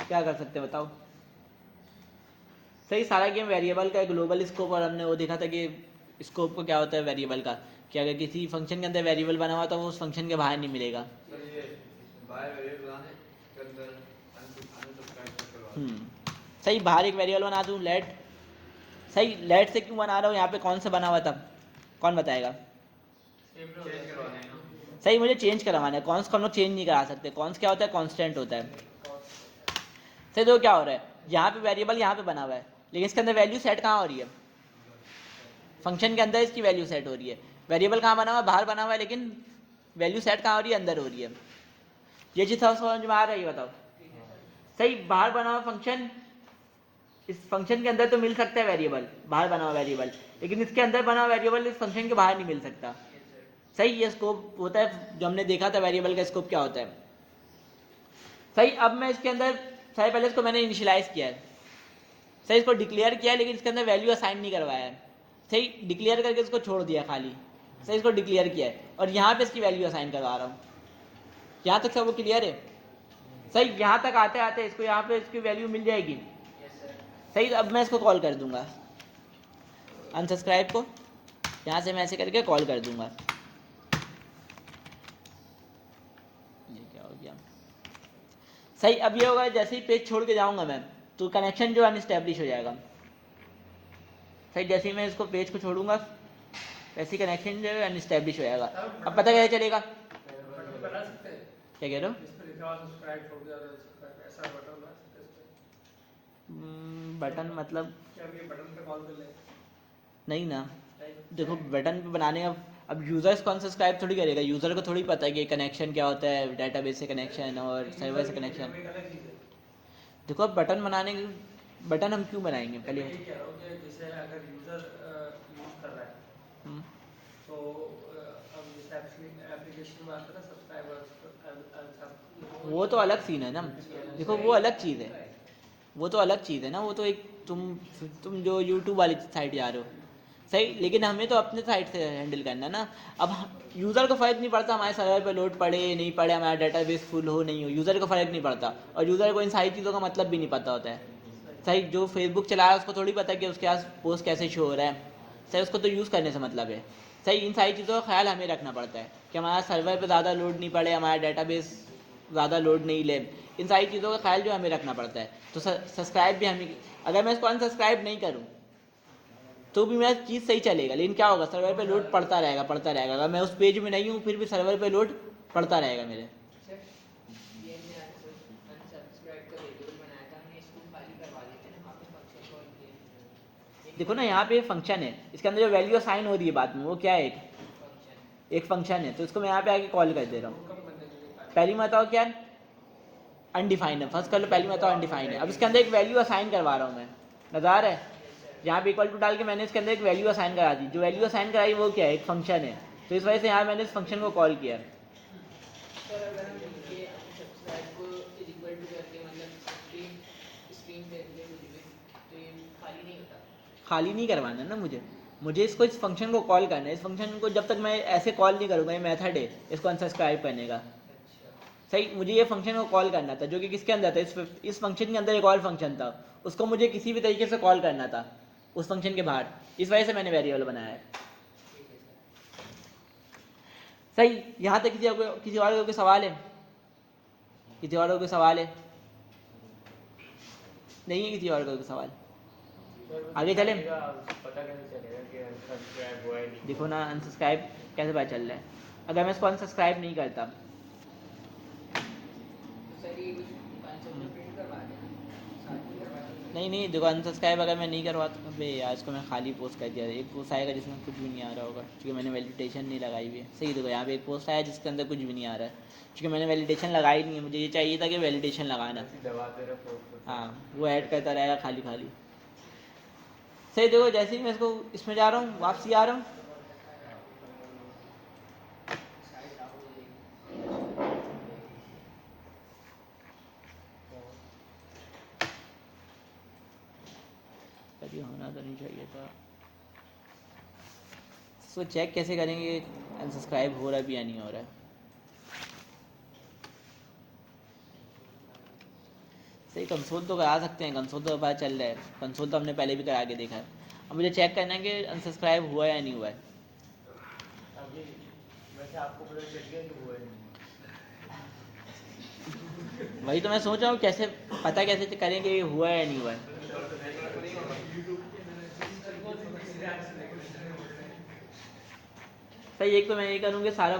S1: क्या कर सकते हैं बताओ। सही, सारा गेम वेरिएबल का ग्लोबल स्कोप, और हमने वो देखा था कि स्कोप को क्या होता है वेरिएबल का, कि अगर किसी फंक्शन के अंदर वेरिएबल बना हुआ तो वो उस फंक्शन के बाहर नहीं मिलेगा।
S3: सर ये बाहर वेरिएबल बनाने के अंदर अनसब्सक्राइब करवा
S1: सही, बाहर एक वेरिएबल बना दूँ लेट। सही, लेट से क्यों बना रहा हूँ, यहाँ पे कौन सा बना हुआ था, कौन बताएगा।
S4: सेव
S3: चेंज करवाना है ना।
S1: सही, मुझे चेंज करवाना है, कौन्स को हम लोग चेंज नहीं करा सकते। कौन्स क्या होता है, कांस्टेंट होता है। सही, तो क्या हो रहा है, यहाँ पे वेरिएबल यहाँ पे बना हुआ है, लेकिन इसके अंदर वैल्यू सेट कहाँ हो रही है, फंक्शन के अंदर इसकी वैल्यू सेट हो रही है। वेरिएबल कहाँ बना हुआ है, बाहर बना हुआ है, लेकिन वैल्यू सेट कहाँ हो रही है, अंदर हो रही है। ये चीज़ समझ में आ रही है, बताओ। सही, बाहर बना हुआ फंक्शन, इस फंक्शन के अंदर तो मिल सकता है वेरिएबल, बाहर बना हुआ वेरिएबल, लेकिन इसके अंदर बना हुआ वेरिएबल इस फंक्शन के बाहर नहीं मिल सकता। सही, ये स्कोप होता है जो हमने देखा था, वेरिएबल का स्कोप क्या होता है। सही, अब मैं इसके अंदर, सही, पहले इसको मैंने इनिशियलाइज किया है, सही, इसको डिक्लेयर किया है, लेकिन इसके अंदर वैल्यू असाइन नहीं करवाया है। सही, डिक्लेयर करके इसको छोड़ दिया खाली। सही, इसको डिक्लेयर किया है और यहाँ पे इसकी वैल्यू असाइन करवा रहा हूँ। यहाँ तक सब वो क्लियर है। सही, यहाँ तक आते आते इसको यहाँ पे इसकी वैल्यू मिल जाएगी।
S2: Yes sir.
S1: सही, अब मैं इसको कॉल कर दूंगा अनसब्सक्राइब को, यहाँ से मैं ऐसे करके कॉल कर दूंगा। ये क्या हो गया। सही, अब ये होगा जैसे ही पेज छोड़ के जाऊंगा मैं तो कनेक्शन जो अनस्टैब्लिश हो जाएगा। सही, जैसे ही मैं इसको पेज को छोड़ूंगा वैसे ही कनेक्शन जो है अनस्टैब्लिश हो जाएगा। अब पता कैसे चलेगा,
S4: बटन बना सकते हैं,
S1: क्या कह रहे हो।
S4: इस पर लिखा हुआ सब्सक्राइब छोड़ दिया तो subscribe, ऐसा बटन बना सकते हैं इस पे।
S1: बटन मतलब,
S4: क्या हम ये बटन पे कॉल कर लें।
S1: नहीं ना, देखो बटन पे बनाने का, अब यूज़र को अनसब्सक्राइब थोड़ी करेगा, यूज़र को थोड़ी पता है कि कनेक्शन क्या होता है, डेटाबेस से कनेक्शन और सर्वर से कनेक्शन।
S4: एक अलग चीज़ है।
S1: देखो, अब बटन बनाने के, बटन हम क्यों बनाएंगे
S4: मैं
S1: पहले।
S4: ये कह रहा हूँ कि जैसे अगर यूज़र यूज़ कर रहा है
S1: हम्म,
S4: तो अब जैसे एप्लीकेशन में आता है ना सब्सक्राइबर,
S1: वो तो अलग सीन है ना। देखो, वो अलग चीज़ है, वो तो अलग चीज़ है ना, वो तो एक तुम जो यूट्यूब वाली साइड जा रहे हो। सही, लेकिन हमें तो अपने साइड से हैंडल करना है ना। अब यूज़र को फ़र्क नहीं पड़ता हमारे सर्वर पे लोड पड़े नहीं पड़े, हमारा डेटाबेस फुल हो नहीं हो, यूज़र को फ़र्क नहीं पड़ता, और यूज़र को इन सारी चीज़ों का मतलब भी नहीं पता होता है। सही, जो फेसबुक चला रहा है उसको थोड़ी पता है कि उसके पास पोस्ट कैसे शो हो रहा है। सही, उसको तो यूज़ करने से मतलब है। सही, इन सारी चीज़ों का ख्याल हमें रखना पड़ता है कि हमारा सर्वर पे ज़्यादा लोड नहीं पड़े, हमारा डेटाबेस ज़्यादा लोड नहीं ले, इन सारी चीज़ों का ख्याल जो हमें रखना पड़ता है। तो सब्सक्राइब भी हमें, अगर मैं इसको अनसब्सक्राइब नहीं करूँ तो भी मेरा चीज़ सही चलेगा, लेकिन क्या होगा, सर्वर पे लोड पड़ता रहेगा पड़ता रहेगा। अगर मैं उस पेज में नहीं हूँ फिर भी सर्वर पे लोड पड़ता रहेगा मेरे।
S2: सर ये हमने अनसब्सक्राइब का वेरिएबल बनाया था, हमने इसको खाली करवा देते हैं ना, वहाँ पे फंक्शन कॉल किए।
S1: देखो ना यहाँ पे फंक्शन है, इसके अंदर जो वैल्यू असाइन हो रही है बाद में वो क्या है,
S2: फंक्शन
S1: एक फंक्शन है, तो इसको मैं यहाँ पे आके कॉल कर दे रहा हूँ।
S4: कब बनने के लिए
S1: पहली बताओ क्या है, अनडिफाइंड है, फर्स्ट कर लो, पहली बताओ अनडिफाइंड है। अब इसके अंदर एक वैल्यू असाइन करवा रहा हूँ मैं, नज़ार है, यहाँ पे इक्वल टू डाल के मैंने इसके अंदर एक वैल्यू असाइन करा दी। जो वैल्यू असाइन कराई वो क्या है, एक फंक्शन है, तो इस वजह से यहाँ मैंने इस फंक्शन को कॉल किया।
S2: सर अगर हम ये सब्सक्राइब को इक्वल टू करके मतलब स्क्रीन पे ले कुछ भी तो ये खाली नहीं होता।
S1: खाली नहीं करवाना ना मुझे इसको, इस फंक्शन को कॉल करना है। इस फंक्शन को जब तक मैं ऐसे कॉल नहीं करूँगा, ये मेथड है इसको अनसब्सक्राइब करने का,
S2: अच्छा
S1: सही। मुझे ये फंक्शन को कॉल करना था, जो कि किसके अंदर था, इस फंक्शन के अंदर एक और फंक्शन था, उसको मुझे किसी भी तरीके से कॉल करना था उस फंक्शन के बाहर, इस वजह से मैंने वेरिएबल बनाया है।
S2: ठीक है सर।
S1: सही, यहाँ तक किसी और को कोई सवाल है, किसी और को कोई सवाल है, नहीं है किसी और को कोई सवाल, आगे चलें।
S2: पता कैसे चलेगा कि सब्सक्राइब हुआ है नहीं?
S1: देखो ना अनसब्सक्राइब कैसे पता चल रहा है, अगर मैं इसको अनसब्सक्राइब नहीं करता,
S2: सर ये कुछ 500 में प्रिंट करवा देना, साथ ही करवा देना।
S1: नहीं देखो अनसब्सक्राइब अगर मैं नहीं करवाता, अबे यार इसको मैं खाली पोस्ट कर दिया, एक पोस्ट आएगा जिसमें कुछ भी नहीं आ रहा होगा, क्योंकि मैंने वैलिडेशन नहीं लगाई हुई है। सही देखो यहाँ पे एक पोस्ट आया जिसके अंदर कुछ भी नहीं आ रहा है, क्योंकि मैंने वैलिडेशन लगाई नहीं है, मुझे ये चाहिए था कि वैलिडेशन लगाना,
S2: दबाते रहो पोस्ट।
S1: हाँ वो ऐड करता रहेगा खाली खाली। सही देखो जैसे ही मैं इसको इसमें जा रहा हूँ, वापसी आ रहा हूँ, कभी होना तो नहीं चाहिए था। इसको चेक कैसे करेंगे अनसब्सक्राइब हो रहा है भी या नहीं हो रहा है। सही, कंसोल तो करा सकते हैं, कंसोल तो पता चल रहा है, कंसोल तो हमने पहले भी करा के देखा है। अब मुझे चेक करना है कि अनसब्सक्राइब हुआ या नहीं हुआ है।
S2: अभी वैसे आपको पता चल गया कि हुआ है नहीं?
S1: वही तो मैं सोच रहा हूँ कैसे पता कैसे करेंगे ये हुआ है या नहीं हुआ है। सही, एक तो मैं ये करूँगी सारा,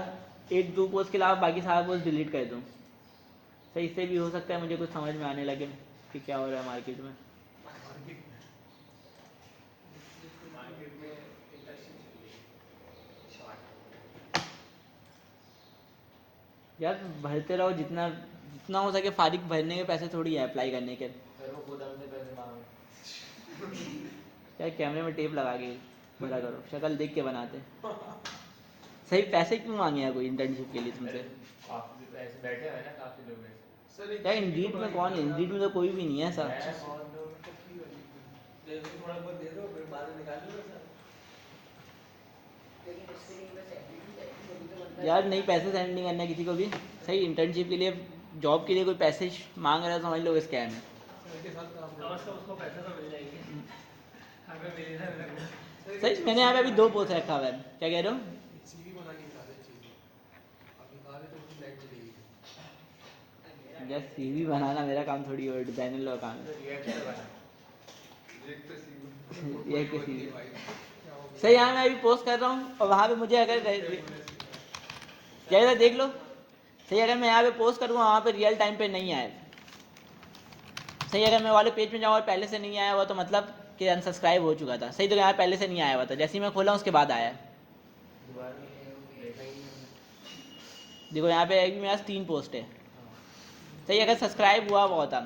S1: एक दो पोस्ट के अलावा बाकी सारा पोस्ट डिलीट कर दूँ। सही, इससे भी हो सकता है मुझे कुछ समझ में आने लगे कि क्या हो रहा है मार्केट में।
S4: मार्केट में इंटरेस्टिंग चल रही है।
S1: यार भरते रहो, जितना जितना हो सके, फारिग भरने के पैसे थोड़ी है अप्लाई करने के।
S2: सर वो खुद हमसे पैसे मांगे।
S1: यार कैमरे में टेप लगा के भरा करो, शक्ल देख के बनाते। सही, पैसे क्यों मांगे यार कोई इंटर्नशिप के लिए तुमसे?
S2: काफी ऐसे बैठे हुए ना काफी लोग ऐसे।
S4: सर एक
S1: यार
S4: चीज़
S1: इंडीड
S4: तो
S1: में
S4: बड़ा
S1: कौन है,
S4: नहीं
S1: इंडीड में तो कोई भी नहीं है ऐसा।
S2: मैं बहुत लोग
S4: दे दो, थोड़ा बहुत दे दो, फिर बाद में निकाल लो सर।
S2: लेकिन इसके लिए बस एप्लीकेशन तो बनता है।
S1: यार नहीं, पैसे सेंड नहीं करना किसी को भी। सही, इंटर्नशिप के लिए, जॉब के लिए कोई पैसे मांग रहा है तो समझ लो स्कैम है।
S4: सर के साथ काम करो।
S5: उसको पैसा तो मिल जाएगी। हमें मिली ना मेरे को।
S1: सही, मैंने यहाँ पे अभी 2 पोस्ट रखा हुआ है, क्या कह रहे हो?
S4: सीवी बना के निकाले चीज़। अभी कहा तो उसकी लाइट चलेगी।
S1: यार सीवी बनाना मेरा काम थोड़ी है, डिजाइनर लोग का काम है।
S2: रिएक्टर बना।
S3: देखते सी
S1: ये किसी भी सही, यहाँ मैं अभी पोस्ट कर रहा हूँ और वहाँ पे मुझे अगर क्या देख लो। सही, अगर मैं यहाँ पे पोस्ट करूँ वहाँ पे रियल टाइम पे नहीं आए, सही, अगर मैं वाले पेज में जाऊँ और पहले से नहीं आया हुआ तो मतलब कि अनसब्सक्राइब हो चुका था। सही, तो यहाँ पहले से नहीं आया हुआ था, जैसे ही मैं खोला उसके बाद आया।
S2: दोबारा देखा ही नहीं।
S1: देखो यहाँ पे अभी मेरे पास 3 पोस्ट है। सही, अगर सब्सक्राइब हुआ हुआ था,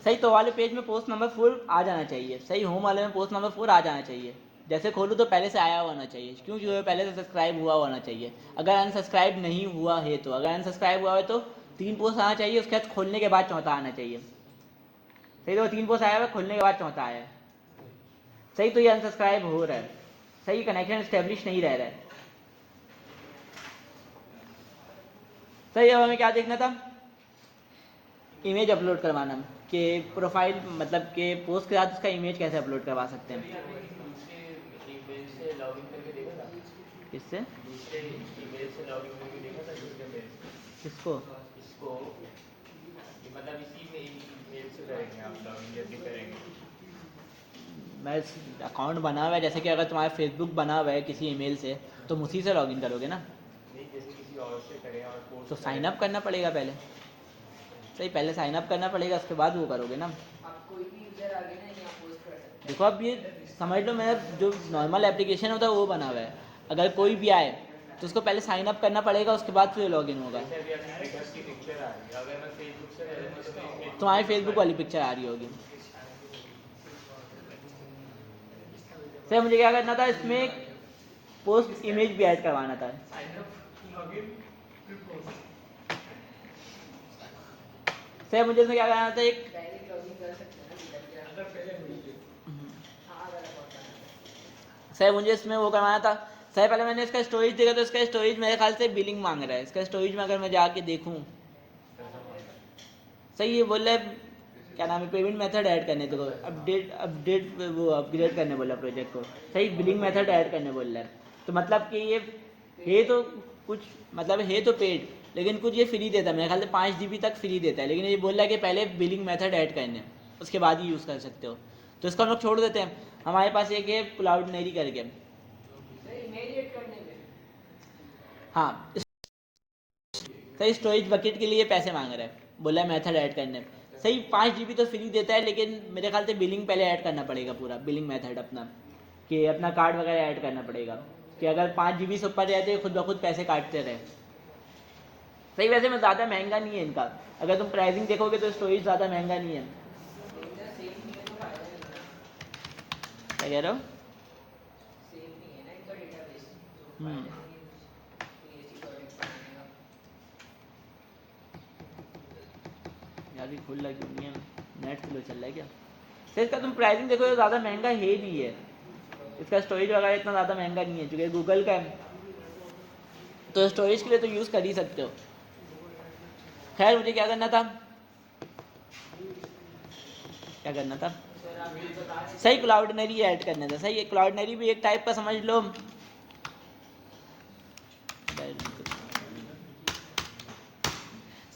S1: सही, तो वाले पेज में पोस्ट नंबर 4 आ जाना चाहिए। सही, होम वाले में पोस्ट नंबर 4 आ जाना चाहिए। जैसे खोलूँ तो पहले से आया होना चाहिए, क्योंकि पहले से सब्सक्राइब हुआ होना चाहिए। अगर अनसब्सक्राइब नहीं हुआ है तो, अगर अनसब्सक्राइब हुआ है तो 3 पोस्ट आना चाहिए, उसके बाद खोलने के बाद चौथा आना चाहिए। सही, तो 3 पोस्ट आया हुआ, खोलने के बाद चौथा आया है। सही, तो ये अनसब्सक्राइब हो रहा है। सही, कनेक्शन इस्टेब्लिश नहीं रह रहा है। सही, अब हमें क्या देखना था, इमेज अपलोड करवाना, कि प्रोफाइल मतलब कि पोस्ट के साथ उसका इमेज कैसे अपलोड करवा सकते हैं।
S2: दूसरे ईमेल से लॉगिन करके देखा था।
S1: किससे?
S2: दूसरे ईमेल से लॉगिन करके देखा था दूसरे मेल से।
S1: किसको?
S2: इसको ये मतलब इसी में ईमेल से करेंगे आप लॉगिन जब भी करेंगे।
S1: मैं अकाउंट बना हुआ है, जैसे कि अगर तुम्हारा फेसबुक बना हुआ है किसी ईमेल से, तुम उसी से लॉगिन करोगे ना।
S2: नहीं जैसे किसी और से करें और पोस्ट
S1: तो साइन अप करना पड़ेगा पहले। सही, पहले साइन अप करना पड़ेगा, उसके बाद वो करोगे ना।
S2: आप कोई भी यूजर आगे ना यहाँ पोस्ट कर सकते हैं।
S1: देखो अब ये समझ लो, मेरा जो नॉर्मल एप्लीकेशन होता है वो बना हुआ है, अगर कोई भी आए तो उसको पहले साइन अप करना पड़ेगा, उसके बाद फिर लॉगिन होगा।
S5: जैसे अभी अपने स्टेटस की पिक्चर आ रही है, अगर मैं फेसबुक से करूँगा तो मेरी
S1: तुम्हारी फेसबुक वाली पिक्चर आ रही होगी। सर मुझे क्या करना था, इसमें पोस्ट इमेज भी ऐड करवाना था।
S5: साइन अप लॉगिन फिर पोस्ट।
S1: सर मुझे इसमें क्या करना था, एक
S2: डायरेक्ट लॉगिन कर सकते हैं ना गिटहब के
S4: अगर पहले मिल
S2: हाँ अगर अकाउंट बनाना है।
S1: सर मुझे इसमें वो करवाना था। सर पहले मैंने इसका स्टोरेज देखा तो इसका स्टोरेज मेरे ख्याल से बिलिंग मांग रहा है। इसका स्टोरेज में अगर मैं जाके देखूँ, सही ये बोल रहा है क्या नाम है, पेमेंट मेथड ऐड करने को, अपडेट वो अपग्रेड करने बोला प्रोजेक्ट को। सही, बिलिंग मेथड ऐड करने बोल रहा है। तो मतलब कि ये तो कुछ मतलब है तो पेड, लेकिन कुछ ये फ्री देता है, मेरे ख्याल से 5 GB तक फ्री देता है, लेकिन ये बोल रहा है कि पहले बिलिंग मेथड ऐड करने, उसके बाद ही यूज़ कर सकते हो। तो इसको हम लोग छोड़ देते हैं। हमारे पास एक है क्लाउडनेरी करके।
S2: सर इमीडिएट करने में
S1: हाँ, सही, स्टोरेज बकेट के लिए पैसे मांग रहा है, बोला है मेथड ऐड करने। सही, 5 GB तो फ्री देता है, लेकिन मेरे ख्याल से बिलिंग पहले ऐड करना पड़ेगा, पूरा बिलिंग मेथड अपना, कि अपना कार्ड वगैरह ऐड करना पड़ेगा, कि अगर 5 GB से ऊपर रहते हैं खुद ब खुद पैसे काटते रहे। सही, वैसे में ज़्यादा महंगा नहीं है इनका, अगर तुम प्राइसिंग देखोगे तो स्टोरेज ज़्यादा महंगा नहीं है।
S2: सेफ नहीं है तो फायदा नहीं है ना।
S1: क्या कह रहे हो?
S2: सेफ नहीं है ना इनका डेटाबेस, तो
S1: हम्म।
S2: फायदा नहीं है कोई ऐसी प्रोडक्ट बनाने का।
S1: यार भी खुल लगी नहीं है, नेट स्लो चल रहा है क्या? सर इसका तुम प्राइसिंग देखो तो ज़्यादा महंगा है नहीं है, इसका स्टोरेज वगैरह इतना ज़्यादा महंगा नहीं है, चूँकि गूगल का है तो स्टोरेज के लिए तो यूज़ कर ही सकते हो। खैर मुझे क्या करना था,
S2: सर आप ये बता रहे
S1: सही, क्लाउडनेरी ऐड करना था। सही है, क्लाउडनेरी भी एक टाइप का समझ लो,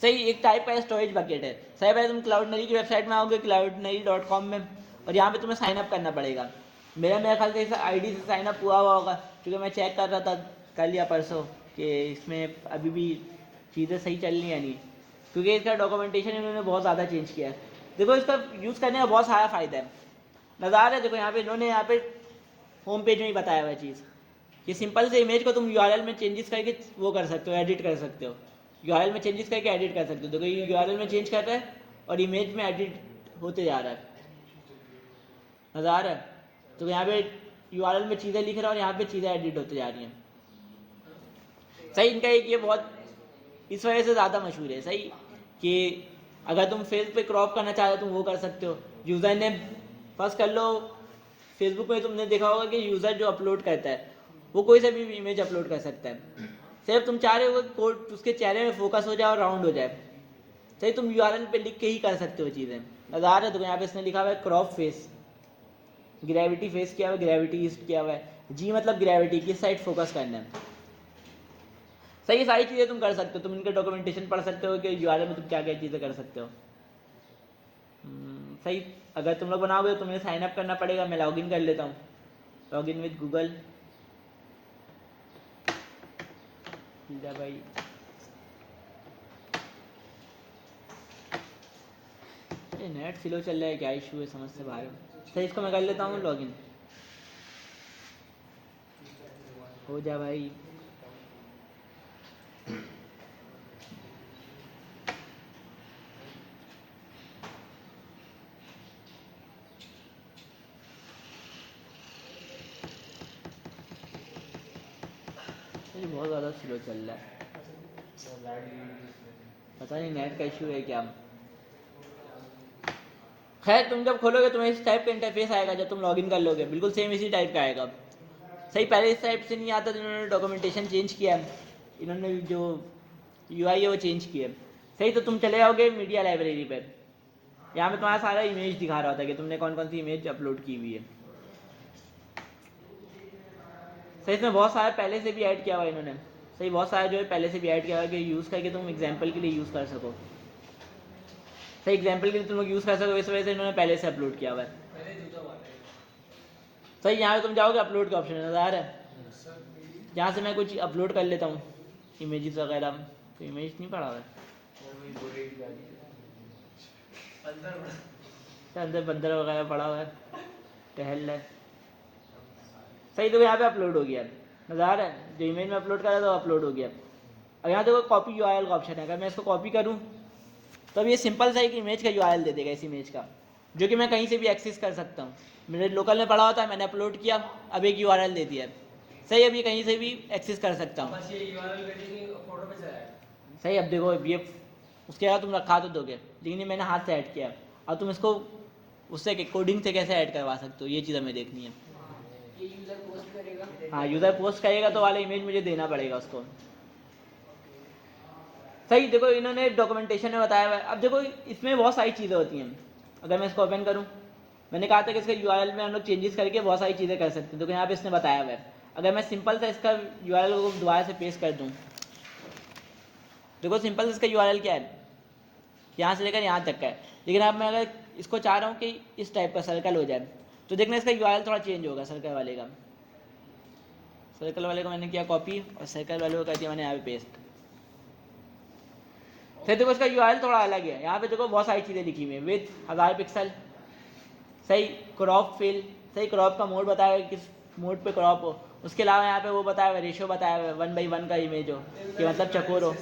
S1: सही एक टाइप का स्टोरेज बकेट है। सही, पहले तुम क्लाउडनेरी की वेबसाइट में आओगे cloudnary.com में, और यहाँ पे तुम्हें साइन अप करना पड़ेगा। मेरे ख्याल से इस आईडी से साइन अप हुआ होगा, क्योंकि मैं चेक कर रहा था कल या परसों कि इसमें अभी भी चीज़ें सही चल रही हैं नहीं, क्योंकि इसका डॉक्यूमेंटेशन इन्होंने बहुत ज़्यादा चेंज किया है। देखो इसका यूज़ करने का बहुत सारा फ़ायदा है, नज़ारा है देखो यहाँ पे, इन्होंने यहाँ पे होम पेज में ही बताया हुआ है चीज़ कि सिंपल से इमेज को तुम यूआरएल में चेंजेस करके वो कर सकते हो, एडिट कर सकते हो, यूआरएल में चेंजेस करके एडिट कर सकते हो। देखो ये यूआरएल में चेंज कर रहा है और इमेज में एडिट होते जा रहा है, नज़ा आ रहा है। तो यहाँ पे यूआरएल में चीज़ें लिख रहा है और यहाँ पे चीज़ें एडिट होते जा रही हैं। सही, इनका एक ये बहुत इस वजह से ज़्यादा मशहूर है। सही, कि अगर तुम फेस पे क्रॉप करना चाहते हो तुम वो कर सकते हो। यूज़र ने फर्स्ट कर लो, फेसबुक में तुमने देखा होगा कि यूज़र जो अपलोड करता है वो कोई सा भी इमेज अपलोड कर सकता है, सिर्फ तुम चाह रहे हो कोड उसके चेहरे में फोकस हो जाए और राउंड हो जाए। सही, तुम यूआरएल पे लिख के ही कर सकते हो चीज़ें। नज़ारा है तो यहाँ पे इसने लिखा हुआ है क्रॉप फेस, ग्रेविटी फेस किया हुआ है, ग्रेविटी ईस्ट किया हुआ है, जी मतलब ग्रेविटी किस साइड फोकस करना है। सही, सारी चीज़ें तुम कर सकते हो, तुम इनके डॉक्यूमेंटेशन पढ़ सकते हो कि यूआरएल में तुम क्या क्या चीज़ें कर सकते हो। सही, अगर तुम लोग बनाओगे तो तुम्हें साइन अप करना पड़ेगा। मैं लॉगिन कर लेता हूँ, लॉगिन विद गूगल। भाई ये नेट स्लो चल रहा है, क्या इशू है, समझ से बाहर है। सही, इसको मैं कर लेता हूँ लॉगिन, हो जा भाई। ये बहुत ज़्यादा स्लो चल रहा है, पता नहीं नेट का इशू है क्या। खैर तुम जब खोलोगे तुम्हें इस टाइप का इंटरफेस आएगा, जब तुम लॉगिन कर लोगे बिल्कुल सेम इसी टाइप का आएगा। सही, पहले इस टाइप से नहीं आता, तो इन्होंने डॉक्यूमेंटेशन चेंज किया है, इन्होंने जो यूआई है वो चेंज किया है। सही, तो तुम चले जाओगे मीडिया लाइब्रेरी पे, यहाँ पे तुम्हारा सारा इमेज दिखा रहा होता है कि तुमने कौन कौन सी इमेज अपलोड की हुई है। सही, इसमें बहुत सारा पहले से भी ऐड किया हुआ है इन्होंने। सही, बहुत सारा जो है पहले से भी ऐड किया हुआ है कि यूज़ करके तुम एग्जाम्पल के लिए यूज़ कर सको। सही, एग्जाम्पल के लिए तुम लोग यूज़ कर सको, इस वजह से इन्होंने पहले से अपलोड किया हुआ है।
S4: पहले जूता वाला है
S1: सही, यहाँ पे तुम जाओगे अपलोड का ऑप्शन नज़र आ रहा है,
S4: सर मेरी
S1: यहाँ से मैं कुछ अपलोड कर लेता हूँ इमेजेस वगैरह। तो इमेज नहीं पड़ा हुआ है, अंदर बंदर वगैरह पड़ा हुआ है, टहल रहा है। सही, देखो यहाँ पे अपलोड हो गया, नज़र आ रहा है, जो इमेज में अपलोड करा तो अपलोड हो गया। अब यहाँ देखो कॉपी यूआरएल का ऑप्शन है, अगर मैं इसको कॉपी करूँ तो अब ये सिंपल सा एक इमेज का यूआरएल दे देगा, इस इमेज का, जो कि मैं कहीं से भी एक्सेस कर सकता हूँ। मेरे लोकल में पड़ा होता है, मैंने अपलोड किया, अब एक यूआरएल दे दिया, सही, अब ये कहीं से भी एक्सेस कर सकता हूँ।
S4: बस ये यूआरएल भेजेंगे फोटो पे से आएगा।
S1: सही, अब देखो अब ये उसके बाद तुम रखा तो दोगे, लेकिन ये मैंने हाथ से ऐड किया, अब तुम इसको उससे कोडिंग से कैसे ऐड करवा सकते हो, ये चीज़ हमें देखनी है।
S2: ये यूजर पोस्ट करेगा।
S1: हाँ, यूज़र पोस्ट करेगा तो वाला इमेज मुझे देना पड़ेगा उसको। सही, देखो इन्होंने डॉक्यूमेंटेशन में बताया हुआ है। अब देखो इसमें बहुत सारी चीज़ें होती हैं, अगर मैं इसको ओपन करूँ, मैंने कहा था कि इसका यूआरएल में हम लोग चेंजेस करके बहुत सारी चीज़ें कर सकते हैं, देखो यहाँ पे इसने बताया हुआ है। अगर मैं सिंपल सा इसका यूआरएल को दोबारा से पेस्ट कर दूँ, देखो सिंपल इसका यूआरएल क्या है, यहाँ से लेकर यहाँ तक का है, लेकिन अब मैं अगर इसको चाह रहा हूँ कि इस टाइप का सर्कल हो जाए, तो देखना इसका यूआरएल थोड़ा चेंज होगा। सर्कल वाले का, सर्कल वाले को मैंने किया कॉपी और सर्कल वाले को कर दिया मैंने यहाँ पे पेस्ट। फिर देखो इसका यूआरएल थोड़ा अलग है, यहाँ पे देखो बहुत सारी चीज़ें लिखी हुई है, विथ 1000 पिक्सल, सही, क्रॉप फिल, सही, क्रॉप का मोड बताया हुआ है, किस मोड पे क्रॉप हो। उसके अलावा यहाँ पे वो बताया हुआ है, रेशो बताया हुआ है, 1:1 का इमेज हो, कि मतलब चकोर हो।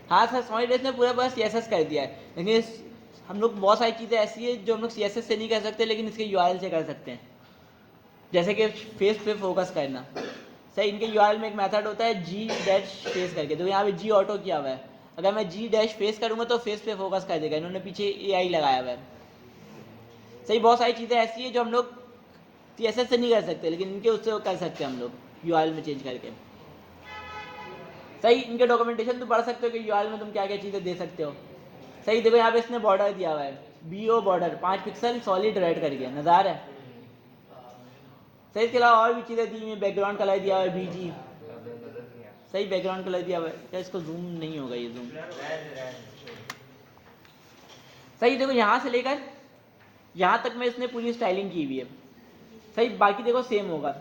S1: हाँ सर, सॉरी ने पूरा बस CSS कर दिया है, लेकिन हम लोग बहुत सारी चीज़ें ऐसी है जो हम लोग CSS से नहीं कर सकते, लेकिन इसके यूआरएल से कर सकते हैं, जैसे कि फेस पे फोकस करना। सही, इनके यूआरएल में एक मेथड होता है G-फेस करके, तो यहाँ पे G ऑटो किया हुआ है, अगर मैं G-फेस करूँगा तो फेस पे फोकस कर देगा, इन्होंने पीछे AI लगाया हुआ है। सही, बहुत सारी चीज़ें ऐसी है जो हम लोग CSS से नहीं कर सकते, लेकिन इनके उससे कर सकते हैं हम लोग यूआरएल में चेंज करके। सही, इनके डॉक्यूमेंटेशन तुम पढ़ सकते हो कि यूआरएल में तुम क्या क्या चीज़ें दे सकते हो। सही, देखो यहाँ पे इसने बॉर्डर दिया हुआ है, BO border 5 pixel solid red करके, नज़र आ रहा है। सही, इसके अलावा और भी चीज़ें दी हुई हैं, बैकग्राउंड कलर दिया हुआ है BG, सही, बैकग्राउंड कलर दिया हुआ है, क्या इसको जूम नहीं होगा, ये जूम। सही, देखो यहाँ से लेकर यहाँ तक में इसने पूरी स्टाइलिंग की हुई है। सही, बाकी देखो सेम होगा,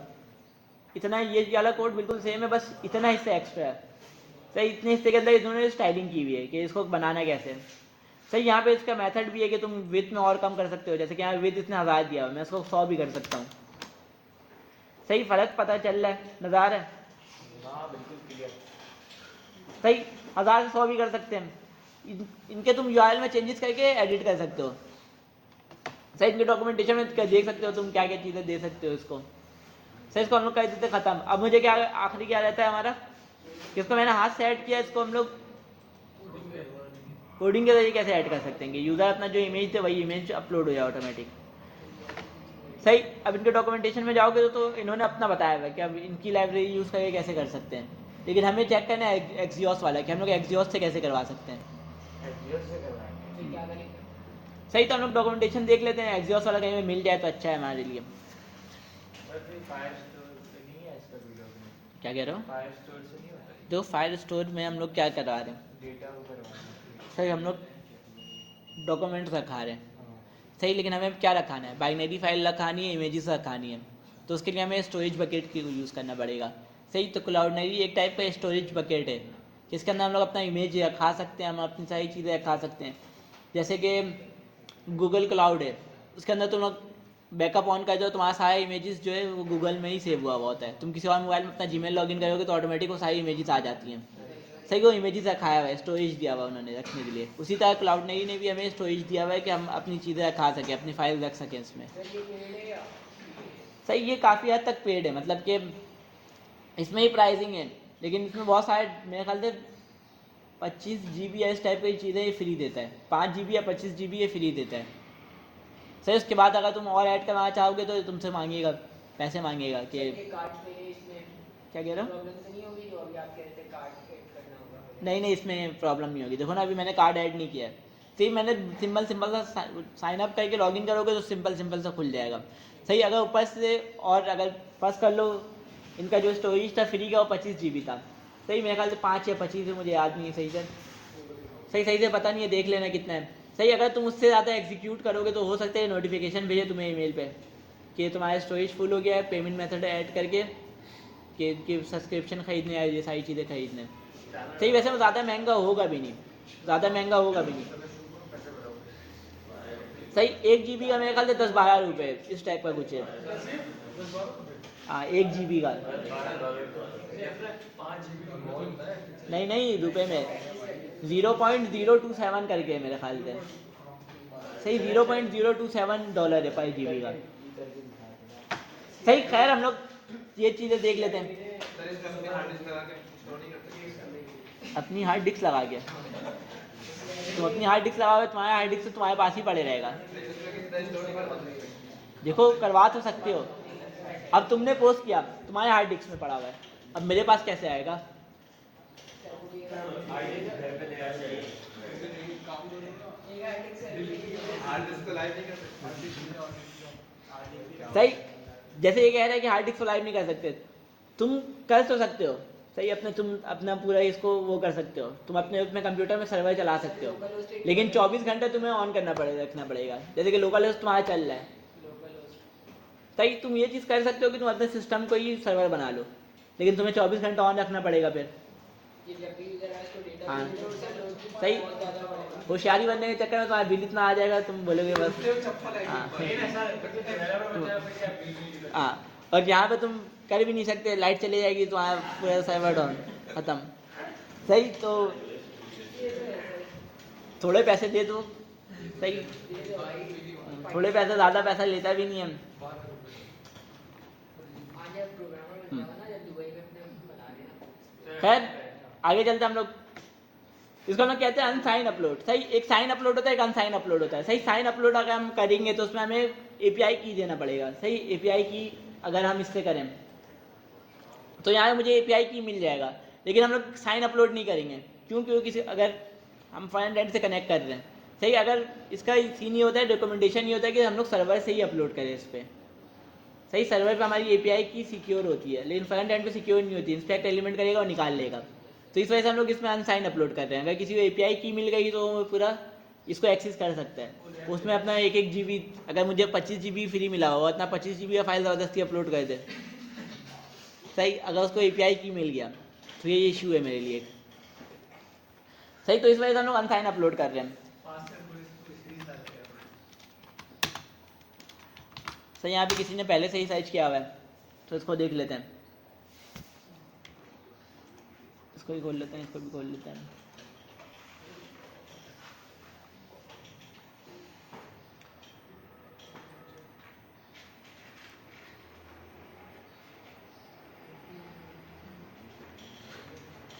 S1: इतना ये वाला कोड बिल्कुल सेम है, बस इतना हिस्सा एक्स्ट्रा है। सही, इतने हिस्से के अंदर इन्होंने स्टाइलिंग की हुई है कि इसको बनाना कैसे है। सही, यहाँ पे इसका मेथड भी है कि तुम विथ में और कम कर सकते हो, जैसे कि यहाँ विथ इसने 1000 दिया हुआ, मैं इसको 100 भी कर सकता हूँ। सही, फ़र्क पता चल रहा है, नज़र आ रहा है। सही, 1000 से 100 भी कर सकते हैं, इनके तुम यूआरएल में चेंजेस करके एडिट कर सकते हो। सही, इनके डॉक्यूमेंटेशन में देख सकते हो तुम क्या क्या चीज़ें दे सकते हो इसको। सही, इसको हम लोग कर देते ख़त्म। अब मुझे क्या आखिरी क्या रहता है हमारा, कि इसको मैंने हाथ से ऐड किया, इसको हम लोग कोडिंग के जरिए कैसे ऐड कर सकते हैं कि यूज़र अपना जो इमेज थे वही इमेज अपलोड हो जाए ऑटोमेटिक। सही, अब इनके डॉक्यूमेंटेशन में जाओगे तो इन्होंने अपना बताया हुआ है कि अब इनकी लाइब्रेरी यूज़ करके कैसे कर सकते हैं, लेकिन हमें चेक करना है एक्सियोस वाला कि हम लोग एक्सियोस से कैसे करवा सकते हैं।
S2: फिर क्या करेंगे?
S1: सही, तो हम लोग डॉक्यूमेंटेशन देख लेते हैं, एक्सियोस वाला कहीं में मिल जाए तो अच्छा है हमारे लिए। क्या कह रहे हो? जो फायर स्टोर में हम लोग क्या करवा रहे हैं, सही, हम लोग डॉक्यूमेंट्स रखा रहे हैं, सही, लेकिन हमें क्या रखाना है, बाइनरी फाइल रखानी है, इमेजेस रखानी है, तो उसके लिए हमें स्टोरेज बकेट की यूज़ करना पड़ेगा। सही, तो क्लाउडनरी एक टाइप का स्टोरेज बकेट है, जिसके अंदर हम लोग अपना इमेज रखा सकते हैं, हम अपनी सारी चीज़ें रखा सकते हैं। जैसे कि गूगल क्लाउड है, उसके अंदर तुम लोग बैकअप ऑन कर दो, तुम्हारा सारा इमेजेस जो है वो गूगल में ही सेव हुआ होता है। तुम किसी और मोबाइल में अपना जीमेल लॉगिन करोगे तो ऑटोमेटिक वो सारी इमेजेस आ जाती हैं। सही, वो इमेजेस रखाया हुआ है, स्टोरेज दिया हुआ उन्होंने रखने के लिए। उसी तरह क्लाउडनरी ने भी हमें स्टोरेज दिया हुआ है कि हम अपनी चीज़ें रखा सकें, अपनी फाइल रख सकें इसमें।
S2: सर ये पेड़ है या
S1: सही, ये काफ़ी हद तक पेड है, मतलब कि इसमें ही प्राइसिंग है, लेकिन इसमें बहुत सारे मेरे ख्याल से 25 GB इस टाइप की चीज़ें ये फ्री देता है, 5 GB या 25 GB ये फ्री देता है। सर, उसके बाद अगर तुम और ऐड करवाना चाहोगे तो तुमसे मांगेगा, पैसे मांगेगा कि
S2: ये कार्ड पे इसमें
S1: क्या कह रहे हो?
S2: प्रॉब्लम तो नहीं होगी जो अभी आप कह रहे थे कार्ड ऐड करना होगा?
S1: नहीं नहीं, इसमें प्रॉब्लम नहीं होगी। देखो ना, अभी मैंने कार्ड ऐड नहीं किया है, सही, मैंने सिंपल सा साइन अप करके लॉगिन करोगे तो सिंपल सा खुल जाएगा। सही, अगर ऊपर से और अगर फर्स्ट कर लो, इनका जो स्टोरेज था फ्री का वो 25 GB था। सही, मेरे ख्याल से 5 या 25 है, मुझे याद नहीं है सही से पता नहीं है, देख लेना कितना है। सही, अगर तुम उससे ज़्यादा एग्जीक्यूट करोगे तो हो सकता है नोटिफिकेशन भेजे तुम्हें ईमेल पे कि तुम्हारा स्टोरेज फुल हो गया है, पेमेंट मेथड ऐड करके कि सब्सक्रिप्शन खरीदने या ये सारी चीज़ें खरीदने। सही, वैसे वो ज़्यादा महंगा होगा भी नहीं, सही 1 GB का मेरे ख्याल से 10-12 रुपये इस टाइप का कुछ है। हाँ 1 GB का,
S4: 5 GB तो बहुत होता है।
S1: नहीं नहीं रुपए में 0.027 करके है मेरे ख्याल से। सही $0.027 है पर GB का। सही खैर हम लोग ये चीज़ें देख लेते हैं।
S3: सर इसमें अपनी हार्ड डिस्क लगा के स्टोर नहीं कर सकते?
S1: अपनी हार्ड डिस्क लगा के तुम अपनी हार्ड डिस्क लगाओगे, तुम्हारा हार्ड डिस्क तो तुम्हारे पास ही पड़े रहेगा।
S3: इसमें किसी तरह स्टोर नहीं कर पाते?
S1: देखो करवा तो सकते हो, अब तुमने पोस्ट किया तुम्हारे हार्ड डिस्क में पड़ा हुआ है, अब मेरे पास कैसे आएगा?
S3: हार्ड डिस्क तो लाइव नहीं कर सकते।
S1: सही जैसे ये कह रहा है कि हार्ड डिस्क को लाइव नहीं कर सकते, तुम कर तो सकते हो। सही तुम अपना पूरा इसको वो कर सकते हो, तुम अपने उसमें कंप्यूटर में सर्वर चला सकते हो, लेकिन 24 घंटे तुम्हें ऑन करना पड़ेगा, रखना पड़ेगा। जैसे कि लोकल होस्ट तुम्हारा चल रहा है, सही तुम ये चीज़ कर सकते हो कि तुम अपने सिस्टम को ही सर्वर बना लो, लेकिन तुम्हें 24 घंटा ऑन रखना पड़ेगा फिर। हाँ सही, होशियारी बनने के चक्कर में तुम्हारा बिल इतना आ जाएगा तुम बोलोगे बस। हाँ और यहाँ पे तुम कर भी नहीं सकते, लाइट चली जाएगी तुम्हारा पूरा सर्वर डाउन, खत्म। सही तो थोड़े पैसे दे दो, सही थोड़े पैसे, ज़्यादा पैसा लेता भी नहीं है। खैर आगे चलते हम लोग, इसको हम लोग कहते हैं अनसाइन अपलोड। सही एक साइन अपलोड होता है, एक अनसाइन अपलोड होता है। सही साइन अपलोड अगर हम करेंगे तो उसमें हमें API की देना पड़ेगा। सही API की अगर हम इससे करें तो यहाँ मुझे API की मिल जाएगा, लेकिन हम लोग साइन अपलोड नहीं करेंगे। क्यों? क्योंकि किसी अगर हम फ्रंट एंड से कनेक्ट कर रहे हैं, सही अगर इसका सीन ये होता है, डॉक्यूमेंटेशन ये होता है कि हम लोग सर्वर से ही अपलोड करें इस पर। सही सर्वर पे हमारी API की सिक्योर होती है, लेकिन फ्रंट एंड पे सिक्योर नहीं होती। इंस्पेक्ट एलिमेंट करेगा और निकाल लेगा, तो इस वजह से हम लोग इसमें अनसाइन अपलोड कर रहे हैं। अगर किसी को API की मिल गई तो वो पूरा इसको एक्सेस कर सकता है, उसमें अपना 1-1 GB, अगर मुझे 25 GB फ्री मिला हो, अपना 25 GB का फाइल ज़बरदस्ती अपलोड कर दे। सही अगर उसको API की मिल गया तो ये इशू है मेरे लिए। सही तो इस वजह से हम लोग अनसाइन अपलोड कर रहे हैं। सही यहाँ पे किसी ने पहले से ही सर्च किया हुआ है, तो इसको देख लेते हैं। इसको भी खोल लेते हैं, इसको भी खोल लेते हैं।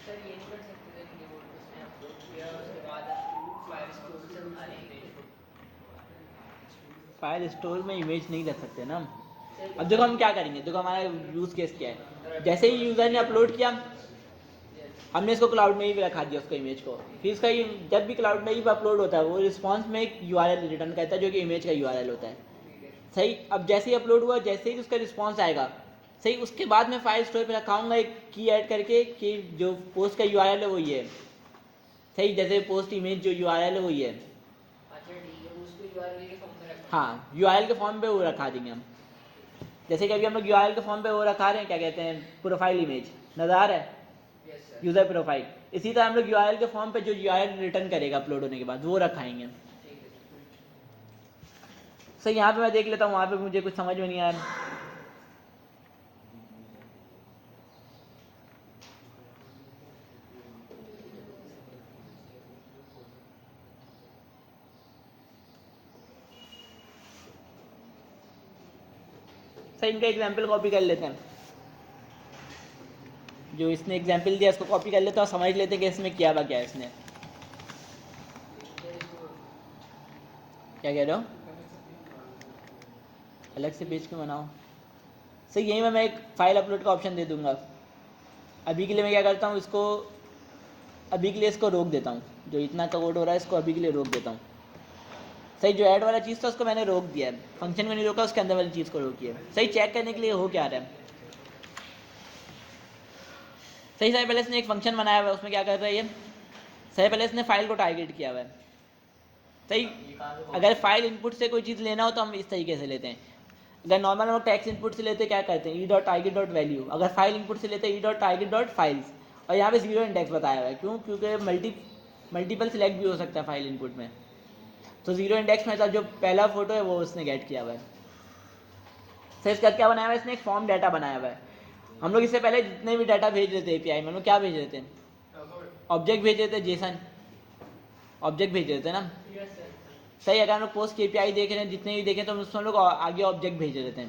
S2: सर ये नहीं कर सकते थे कि वो उसने अपलोड किया उसके बाद फाइल स्टोर से उठा लेंगे।
S1: फाइल स्टोर में इमेज नहीं रख सकते ना। अब देखो हम क्या करेंगे, देखो हमारा यूज़ केस क्या है। जैसे ही यूज़र ने अपलोड किया, हमने इसको क्लाउड में ही रखा दिया उसको इमेज को। फिर इसका जब भी क्लाउड में ही अपलोड होता है, वो रिस्पॉन्स में एक URL रिटर्न करता है जो कि इमेज का URL होता है। सही अब जैसे ही अपलोड हुआ, जैसे ही उसका रिस्पॉन्स आएगा, सही उसके बाद मैं फाइल स्टोर पे रखाऊंगा एक की ऐड करके कि जो पोस्ट का URL है वो ये है। सही जैसे पोस्ट इमेज जो URL है वो ये है।
S2: अच्छा ठीक है, उसको URL के फॉर्म में रखा।
S1: हाँ URL के फॉर्म पे वो रखा देंगे हम। जैसे कि अभी हम लोग URL के फॉर्म पे वो रखा रहे हैं, क्या कहते हैं, प्रोफाइल इमेज नज़र आ रहा है,
S2: यस सर
S1: यूज़र प्रोफाइल। इसी तरह हम लोग URL के फॉर्म पे जो URL रिटर्न करेगा अपलोड होने के बाद वो रखाएंगे।
S2: ठीक है
S1: सही यहाँ पे मैं देख लेता हूँ, वहाँ पे मुझे कुछ समझ में नहीं आया। सही इनका एग्जाम्पल कॉपी कर लेते हैं, जो इसने एग्जाम्पल दिया इसको कॉपी कर लेते हैं और समझ लेते हैं कि इसमें क्या हुआ, क्या है इसने। क्या कह रहे हो? अलग से पेज क्यों बनाओ? सही यहीं में मैं एक फाइल अपलोड का ऑप्शन दे दूंगा। अभी के लिए मैं क्या करता हूँ, इसको अभी के लिए इसको रोक देता हूँ। जो इतना कोड हो रहा है इसको अभी के लिए रोक देता हूँ। सही जो ऐड वाला चीज़ था उसको मैंने रोक दिया है, फंक्शन को नहीं रोका, उसके अंदर वाली चीज़ को रोकी है। सही चेक करने के लिए हो क्या रहा है। सही सारे पहले इसने एक फंक्शन बनाया हुआ है, उसमें क्या कर रहा है ये, सही पहले इसने फाइल को टारगेट किया हुआ है। सही अगर फाइल इनपुट से कोई चीज़ लेना हो तो हम इस तरीके से लेते हैं। अगर नॉर्मल हम टेक्स्ट इनपुट से लेते क्या करते हैं, e.target.value। अगर फाइल इनपुट से लेते हैं e.target.files, और यहाँ पे 0 इंडेक्स बताया हुआ है। क्यों? क्योंकि मल्टीपल सिलेक्ट भी हो सकता है फाइल इनपुट में। तो जीरो इंडेक्स में जो पहला फोटो है वो उसने गेट किया हुआ है। सही, इसका क्या बनाया हुआ है, इसने एक फॉर्म डाटा बनाया हुआ है। हम लोग इससे पहले जितने भी डाटा भेज रहे थे एपीआई में, हम लोग क्या भेज रहे थे, ऑब्जेक्ट भेज रहे थे, जेसन ऑब्जेक्ट भेज रहे थे ना।
S2: Yes sir.
S1: सही, अगर हम लोग पोस्ट के एपीआई देख रहे हैं, जितने भी देखें तो उसमें हम लोग आगे ऑब्जेक्ट भेज रहे थे।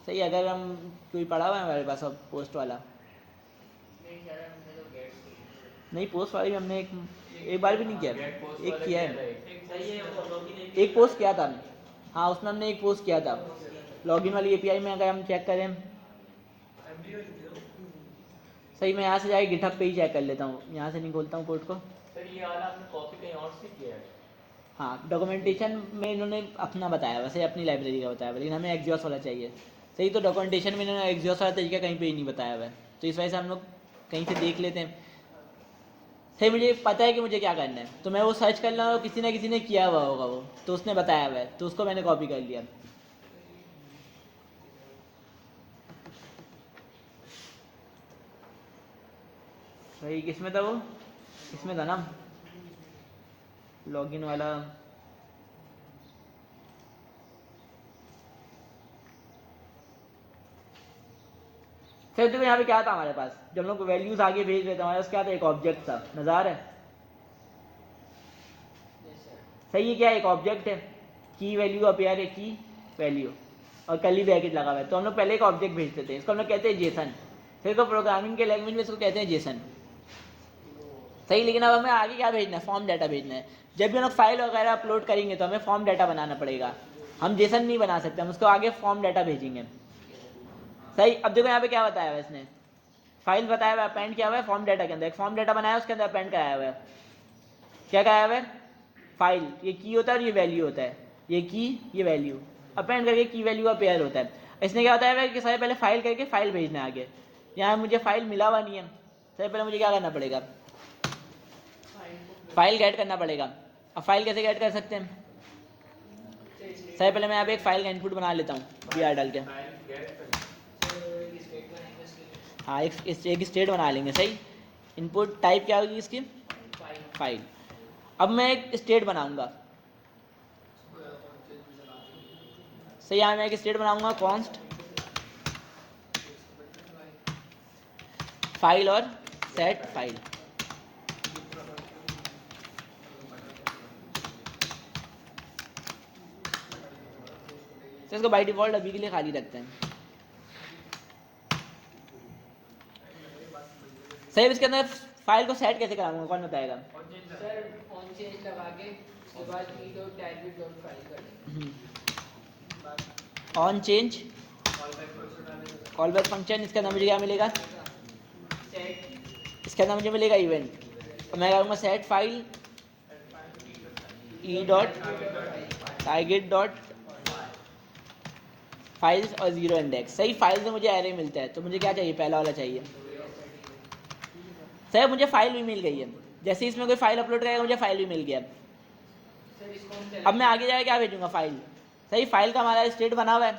S1: सही, अगर हम कोई पढ़ा हुआ है हमारे पास अब पोस्ट वाला,
S2: नहीं सर, हमने तो गेट की।
S1: नहीं पोस्ट वाली हमने एक बार भी नहीं किया,
S3: गेट पोस्ट
S1: एक
S3: वाला
S1: किया
S3: था,
S1: है,
S5: सही है वो लॉगिन
S1: एक पोस्ट किया था। हाँ उसमें हमने एक पोस्ट किया था। लॉगिन वाली एपीआई में अगर हम चेक करें,
S4: एमडी वाली थी वो।
S1: सही मैं यहाँ से जाके गिटहब पे ही चेक कर लेता हूँ, यहाँ से नहीं खोलता हूँ कोड को।
S5: सर ये वाला आपने कॉपी कहीं और से किया है?
S1: हाँ डॉक्यूमेंटेशन में इन्होंने अपना बताया, वैसे अपनी लाइब्रेरी का बताया हुआ, लेकिन हमें एक्सियोस वाला चाहिए। सही, तो डॉक्यूमेंटेशन में इन्होंने एक्सियोस वाला तरीका कहीं पे ही नहीं बताया हुआ है, तो इस वजह से हम लोग कहीं से देख लेते हैं। सही, मुझे पता है कि मुझे क्या करना है, तो मैं वो सर्च कर लूँगा, किसी ना किसी ने किया हुआ होगा वो, तो उसने बताया हुआ है, तो उसको मैंने कॉपी कर लिया। सही, किसमें था वो, इसमें था ना लॉगिन वाला। सर देखो यहाँ पे क्या था हमारे पास, जब हम लोग वैल्यूज आगे भेज रहे थे हमारे पास क्या था, एक ऑब्जेक्ट था, नजर आ रहा है।
S2: Yes sir.
S1: सही है, क्या एक ऑब्जेक्ट है, की वैल्यू अपेयर है, की वैल्यू और कर्ली ब्रैकेट लगा हुआ है, तो हम लोग पहले एक ऑब्जेक्ट भेजते थे, इसको हम लोग कहते हैं जेसन। फिर को प्रोग्रामिंग के लैंग्वेज में इसको कहते हैं जेसन। सही, लेकिन अब हमें आगे क्या भेजना है, फॉर्म डाटा भेजना है। जब भी हम लोग फाइल वगैरह अपलोड करेंगे तो हमें फॉर्म डाटा बनाना पड़ेगा, हम जेसन नहीं बना सकते, हम उसको आगे फॉर्म डाटा भेजेंगे। सही, अब देखो यहाँ पे क्या बताया हुआ है इसने, फाइल बताया हुआ है, अपेंड किया हुआ है फॉर्म डाटा के अंदर, एक फॉर्म डाटा बनाया है उसके अंदर अपेंड कराया हुआ है। क्या कराया हुआ है, फाइल, ये की होता है और ये वैल्यू होता है, ये की ये वैल्यू, अपेंड करके की वैल्यू का पेयर होता है। इसने क्या बताया हुआ है कि सबसे पहले फाइल करके फाइल भेजना है आगे। यहाँ मुझे फाइल मिला हुआ नहीं है, सबसे पहले मुझे क्या करना पड़ेगा, फाइल गेट करना पड़ेगा। अब फाइल कैसे गेट कर सकते हैं, सबसे पहले मैं यहाँ पे एक फाइल का इनपुट बना लेता हूँ br डाल के। हाँ एक स्टेट बना लेंगे। सही, इनपुट टाइप क्या होगी इसकी, फाइल। अब मैं एक स्टेट बनाऊंगा। सही, यहाँ मैं एक स्टेट बनाऊंगा, कॉन्स्ट फाइल और सेट फाइल। तो इसको बाय डिफॉल्ट अभी के लिए खाली रखते हैं। सही, इसके अंदर फाइल को सेट कैसे कराऊंगा, कौन बताएगा।
S2: सर ऑन चेंज लगा के उसके बाद E dot type dot file कर दें।
S1: On change call back function, इसके अंदर मुझे क्या मिलेगा,
S2: सेट
S1: इसके अंदर मुझे मिलेगा इवेंट, और मैं करूँगा set file E dot target dot files और जीरो इंडेक्स। सही, फाइल से मुझे एरे मिलता है, तो मुझे क्या चाहिए, पहला वाला चाहिए। सही, मुझे फाइल भी मिल गई है, जैसे इसमें कोई फाइल अपलोड करेगा मुझे फाइल भी मिल गया।
S2: सर इसको हम
S1: अब मैं आगे जाके क्या भेजूंगा, फाइल। सही, फाइल का हमारा स्टेट बना हुआ है।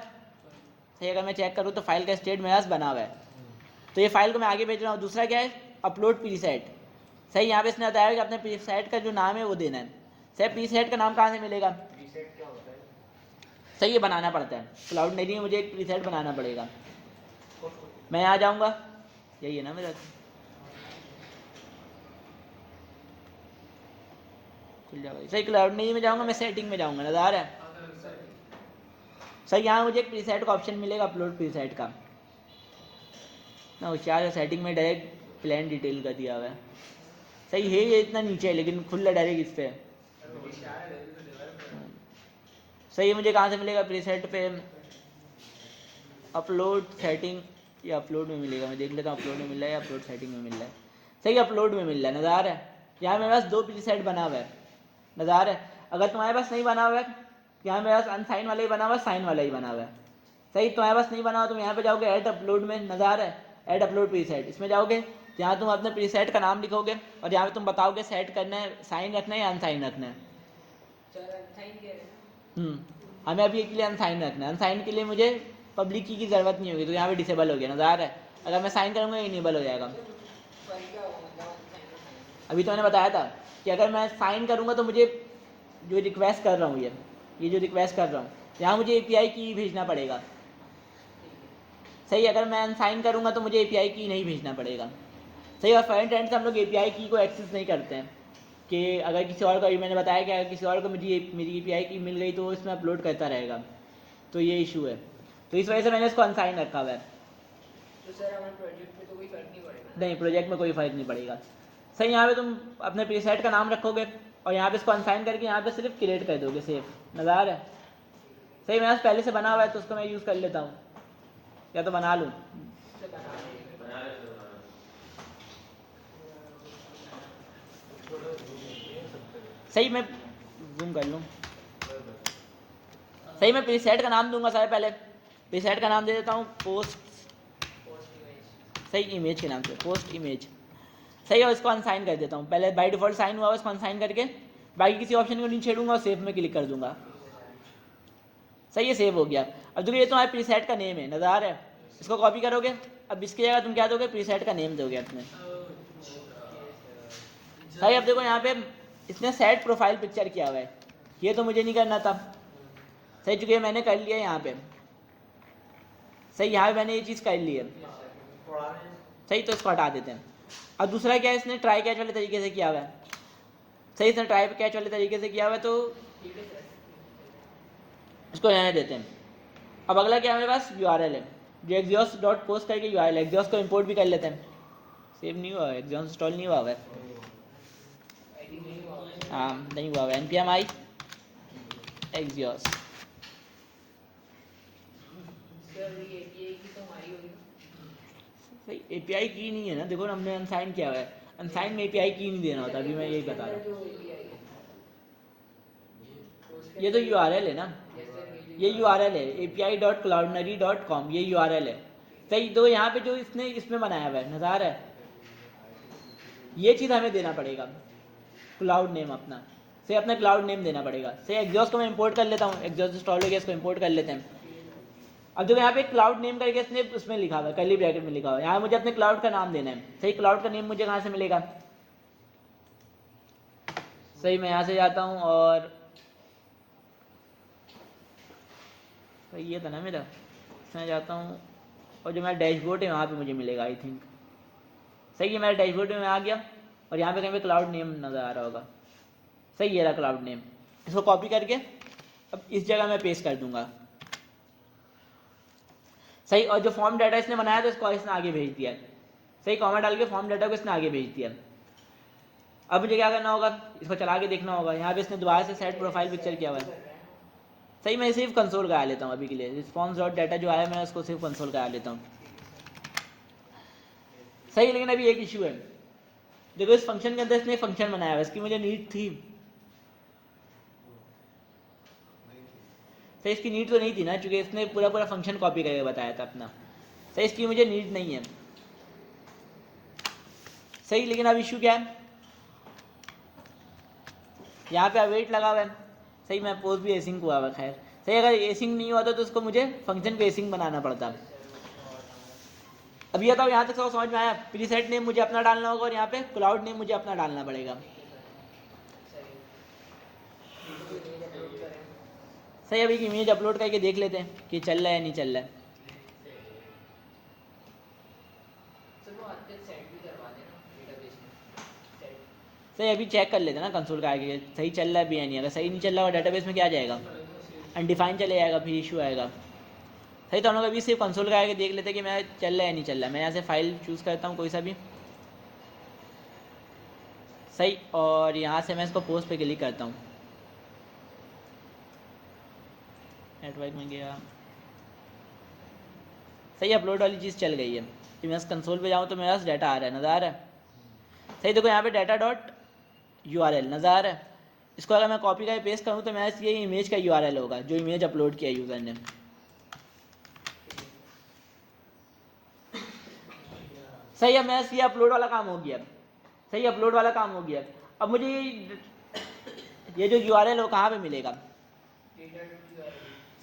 S1: सही, अगर मैं चेक करूँ तो फाइल का स्टेट मेरे पास बना हुआ है, तो ये फाइल को मैं आगे भेज रहा हूँ। दूसरा क्या है, अपलोड प्रीसेट। सही, यहाँ पे इसने बताया कि अपने प्रीसेट का जो नाम है वो देना है। सही, प्रीसेट का नाम कहाँ से मिलेगा,
S5: प्रीसेट क्या होता है?
S1: सही ये बनाना पड़ता है, क्लाउड नहीं है, मुझे एक प्रीसेट बनाना पड़ेगा। मैं यहाँ जाऊँगा, यही है ना मेरा, खुल जाएगा। सही, क्लाउड नहीं में जाऊँगा, मैं सेटिंग में जाऊँगा, नज़र आ रहा है। सही, यहाँ मुझे एक प्रीसेट का ऑप्शन मिलेगा, अपलोड प्रीसेट का ना, होशियार है, सेटिंग में डायरेक्ट प्लान डिटेल का दिया हुआ है। सही है, ये इतना नीचे है लेकिन खुल रहा डायरेक्ट इस पर। सही, मुझे कहाँ से मिलेगा, प्रीसेट पे अपलोड सेटिंग, या अपलोड में मिलेगा, मैं देख लेता हूँ अपलोड में मिल रहा है या अपलोड सेटिंग में मिल रहा है। सही, अपलोड में मिल रहा है, नज़र आ रहा है। यहाँ मेरे पास दो प्रीसेट बना हुआ है, नज़र आ रहा है। अगर तुम्हारे पास नहीं बना हुआ है, यहाँ मेरे पास अनसाइन वाला ही बना हुआ है, साइन वाला ही बना हुआ है। सही, तुम्हारे पास नहीं बना हुआ, तुम यहाँ पे जाओगे ऐड अपलोड में, नज़र आ रहा है, ऐड अपलोड प्रीसेट, इसमें जाओगे, यहाँ तुम अपने प्रीसेट का नाम लिखोगे और यहाँ पे तुम बताओगे सेट करना है, साइन रखना है या अनसाइन रखना है।
S2: सर अनसाइन कह रहे हैं।
S1: हमें अभी के लिए अनसाइन रखना है। अनसाइन के लिए मुझे पब्लिक की ज़रूरत नहीं होगी, तो यहाँ पे डिसेबल हो गया, नज़र आ रहा है। अगर मैं साइन करूँगा इनेबल हो जाएगा।
S2: फर्क क्या होगा मतलब अनसाइन और साइन?
S1: अभी तो मैंने बताया था कि अगर मैं साइन करूँगा तो मुझे जो रिक्वेस्ट कर रहा हूँ ये जो रिक्वेस्ट कर रहा हूँ, यहाँ मुझे एपीआई की भेजना पड़ेगा। सही, अगर मैं अनसाइन करूँगा तो मुझे एपीआई की नहीं भेजना पड़ेगा। सही, और फ्रंट एंड से हम लोग एपीआई की को एक्सेस नहीं करते हैं कि अगर किसी और को, अभी मैंने बताया कि अगर किसी और को मेरी एपीआई की मिल गई तो वो इसमें अपलोड करता रहेगा, तो ये इशू है। तो इस वजह से मैंने इसको अनसाइन रखा हुआ है।
S2: तो सर हमारे प्रोजेक्ट पे तो कोई फर्क नहीं पड़ेगा?
S1: नहीं, प्रोजेक्ट में कोई फ़र्क नहीं पड़ेगा। सही, यहाँ पे तुम अपने प्रीसेट का नाम रखोगे और यहाँ पे इसको अनसाइन करके यहाँ पे सिर्फ क्रिएट कर दोगे, सेव, नज़र आ रहा है? सही, मेरे पास पहले से बना हुआ है तो उसको मैं यूज़ कर लेता हूँ, या तो बना लूँ।
S2: सर बना लेंगे।
S1: सही, मैं जूम कर लूँ। सही, मैं प्रीसेट का नाम दूंगा सारे, पहले प्रीसेट का नाम दे देता हूँ पोस्ट,
S2: पोस्ट इमेज।
S1: सही, इमेज के नाम से पोस्ट इमेज। सही, और इसको अनसाइन कर देता हूँ। पहले बाय डिफ़ॉल्ट साइन हुआ है, इसको अनसाइन करके बाकी किसी ऑप्शन को नहीं छेड़ूंगा और सेव में क्लिक कर दूंगा। सही, ये सेव हो गया। अब देखो ये तुम्हारे प्रीसेट का नेम है, नज़र आ रहा है? इसको कॉपी करोगे, अब इसकी जगह तुम क्या दोगे, प्रीसेट का नेम दोगे अपने। सही, अब देखो यहाँ पे इसने सेट प्रोफाइल पिक्चर किया हुआ है, ये तो मुझे नहीं करना था। सही, चूँकि मैंने कर लिया यहाँ पे। सही, यहाँ पे मैंने ये चीज़ कर ली है। सही, तो इसको हटा देते हैं। अब दूसरा क्या है, इसने ट्राई कैच वाले तरीके से किया हुआ है। सही, इसने ट्राई कैच वाले तरीके से किया हुआ है, तो इसको रहने देते हैं। अब अगला क्या है मेरे पास, URL है, जो exhaust.post करके URL है। exhaust को इंपोर्ट भी कर लेते हैं। सेव नहीं हुआ, exhaust इंस्टॉल नहीं हुआ है। हाँ, नहीं हुआ है। npm i exhaust।
S2: सर ये API की तो हमारी होगी ना?
S1: सही, एपीआई की नहीं है ना, देखो ना हमने अनसाइन किया हुआ है। अनसाइन में एपीआई की नहीं देना होता, अभी मैं यही बता रहा हूँ।
S2: जो API है तो उसके
S1: ये तो URL है ना,
S2: Yes, sir,
S1: ये URL है api.cloudnary.com, ये URL है। सही, तो यहाँ पे जो इसने इसमें बनाया हुआ है, नज़र आ रहा है? ये चीज़ हमें देना पड़ेगा, क्लाउड नेम अपना। सही, अपना क्लाउड नेम देना पड़ेगा। सही, एग्जॉस्ट को मैं इंपोर्ट कर लेता हूँ, एग्जॉस्ट इंस्टॉल हो गया, इसको इंपोर्ट कर लेते हैं। अब जो यहाँ पे क्लाउड नेम करके इसने उसमें लिखा हुआ है, कर्ली ब्रैकेट में लिखा हुआ है, यहाँ मुझे अपने क्लाउड का नाम देना है। सही, क्लाउड का नेम मुझे कहाँ से मिलेगा? सही, मैं यहाँ से जाता हूँ और सही, ये था ना मेरा, मैं जाता हूँ और जो मेरा डैशबोर्ड है वहाँ पे मुझे मिलेगा, आई थिंक। सही है, मेरा डैशबोर्ड में आ गया और यहाँ पे कहीं पे क्लाउड नेम नज़र आ रहा होगा। सही, ये रहा क्लाउड नेम। इसको कॉपी करके अब इस जगह मैं पेस्ट कर दूंगा। सही, और जो फॉर्म डाटा इसने बनाया था इसको इसने आगे भेज दिया। सही, कॉमा डाल के फॉर्म डाटा को इसने आगे भेज दिया। अब मुझे क्या करना होगा, इसको चला के देखना होगा। यहाँ पे इसने दोबारा से सेट प्रोफाइल पिक्चर किया हुआ है। सही, मैं सिर्फ कंसोल करा लेता हूँ अभी के लिए। रिस्पॉन्स डॉट डाटा जो आया मैं उसको सिर्फ कंसोल करा लेता हूँ। सही, लेकिन अभी एक इशू है, देखो इस फंक्शन के अंदर इसने फंक्शन बनाया हुआ है, इसकी मुझे नीड थी। सही, इसकी नीड तो नहीं थी ना, चूंकि इसने पूरा पूरा फंक्शन कॉपी करके बताया था अपना। सही, इसकी मुझे नीड नहीं है। सही, लेकिन अब इशू क्या है, यहाँ पे अवेट लगा हुआ है। सही, मैं पोस्ट भी एसिंग हुआ हुआ। खैर सही, अगर एसिंग नहीं हुआ तो उसको मुझे फंक्शन को एसिंग बनाना पड़ता। अब ये तो यहाँ तक सब समझ में आया। प्रीसेट नेम मुझे अपना डालना होगा और यहाँ पे क्लाउड नेम मुझे अपना डालना पड़ेगा। सही, अभी इमेज अपलोड करके देख लेते हैं कि चल रहा है नहीं चल रहा है।
S2: सर वो आते सेट भी करवा देना डेटाबेस में सेट।
S1: सही, अभी चेक कर लेते हैं ना कंसोल का आगे सही चल रहा है भी या नहीं। अगर सही नहीं चल रहा और डेटाबेस में क्या आ जाएगा, अनडिफाइंड चले जाएगा, फिर इशू आएगा। सही, तो हम लोग अभी सिर्फ कंसोल का आगे देख लेते हैं कि मैं चल रहा है नहीं चल रहा है। मैं यहाँ से फाइल चूज़ करता हूँ कोई सा भी। सही, और यहाँ से मैं इसको पोस्ट पे क्लिक करता हूँ। नेटवर्क में गया। सही, अपलोड वाली चीज़ चल गई है। कि मैं इस कंसोल पे जाऊँ तो मेरे पास डाटा आ रहा है, नज़र आ रहा है? सही, देखो यहाँ पे डाटा डॉट URL नज़र आ रहा है। इसको अगर मैं कॉपी करके पेस्ट करूँ तो मेरा ये इमेज का URL होगा, जो इमेज अपलोड किया यूज़र ने। सही, अब मेरा ये अपलोड वाला काम हो गया। सही, अपलोड वाला काम हो गया। अब मुझे ये जो URL है वो कहाँ पे मिलेगा?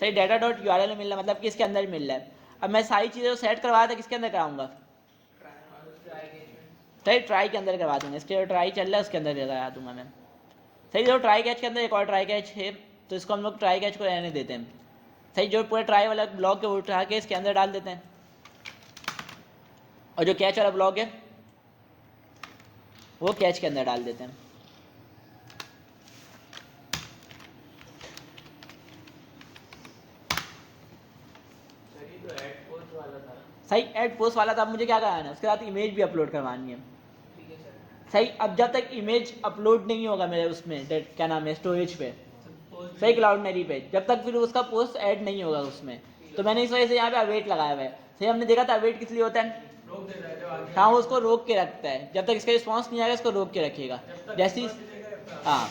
S1: सही, डाटा डॉट URL में मिल रहा है, मतलब कि इसके अंदर मिल रहा है। अब मैं सारी चीज़ें सेट करवाया था किसके अंदर कराऊंगा? सही, ट्राई के अंदर करवा दूंगा। इसके ट्राई चल रहा है उसके अंदर करा दूंगा मैं। सही, जो ट्राई कैच के अंदर एक और ट्राई कैच है, तो इसको हम लोग ट्राई कैच को रहने देते हैं। सही, जो पूरा ट्राई वाला ब्लॉक है वो उठा के इसके अंदर डाल देते हैं, और जो कैच वाला ब्लॉक है वो कैच के अंदर डाल देते हैं।
S2: तो ऐड पोस्ट वाला था।
S1: सही, ऐड पोस्ट वाला था। अब मुझे क्या करना है, उसके साथ इमेज भी अपलोड करवानी है।
S2: ठीक है सर।
S1: सही, अब जब तक इमेज अपलोड नहीं होगा मेरे उसमें क्या नाम है स्टोरेज पे,
S5: पोस्ट
S1: सही, क्लाउडनेरी पे, जब तक फिर उसका पोस्ट ऐड नहीं होगा उसमें, तो मैंने इस वजह से यहाँ पे अवेट लगाया हुआ है। सही, हमने देखा था अवेट किस लिए होता है,
S4: रोक देता है जब आगे
S1: हाँ, वो उसको रोक के रखता है, जब तक इसका रिस्पॉन्स नहीं आएगा इसको रोक के रखेगा। जैसे ही हाँ,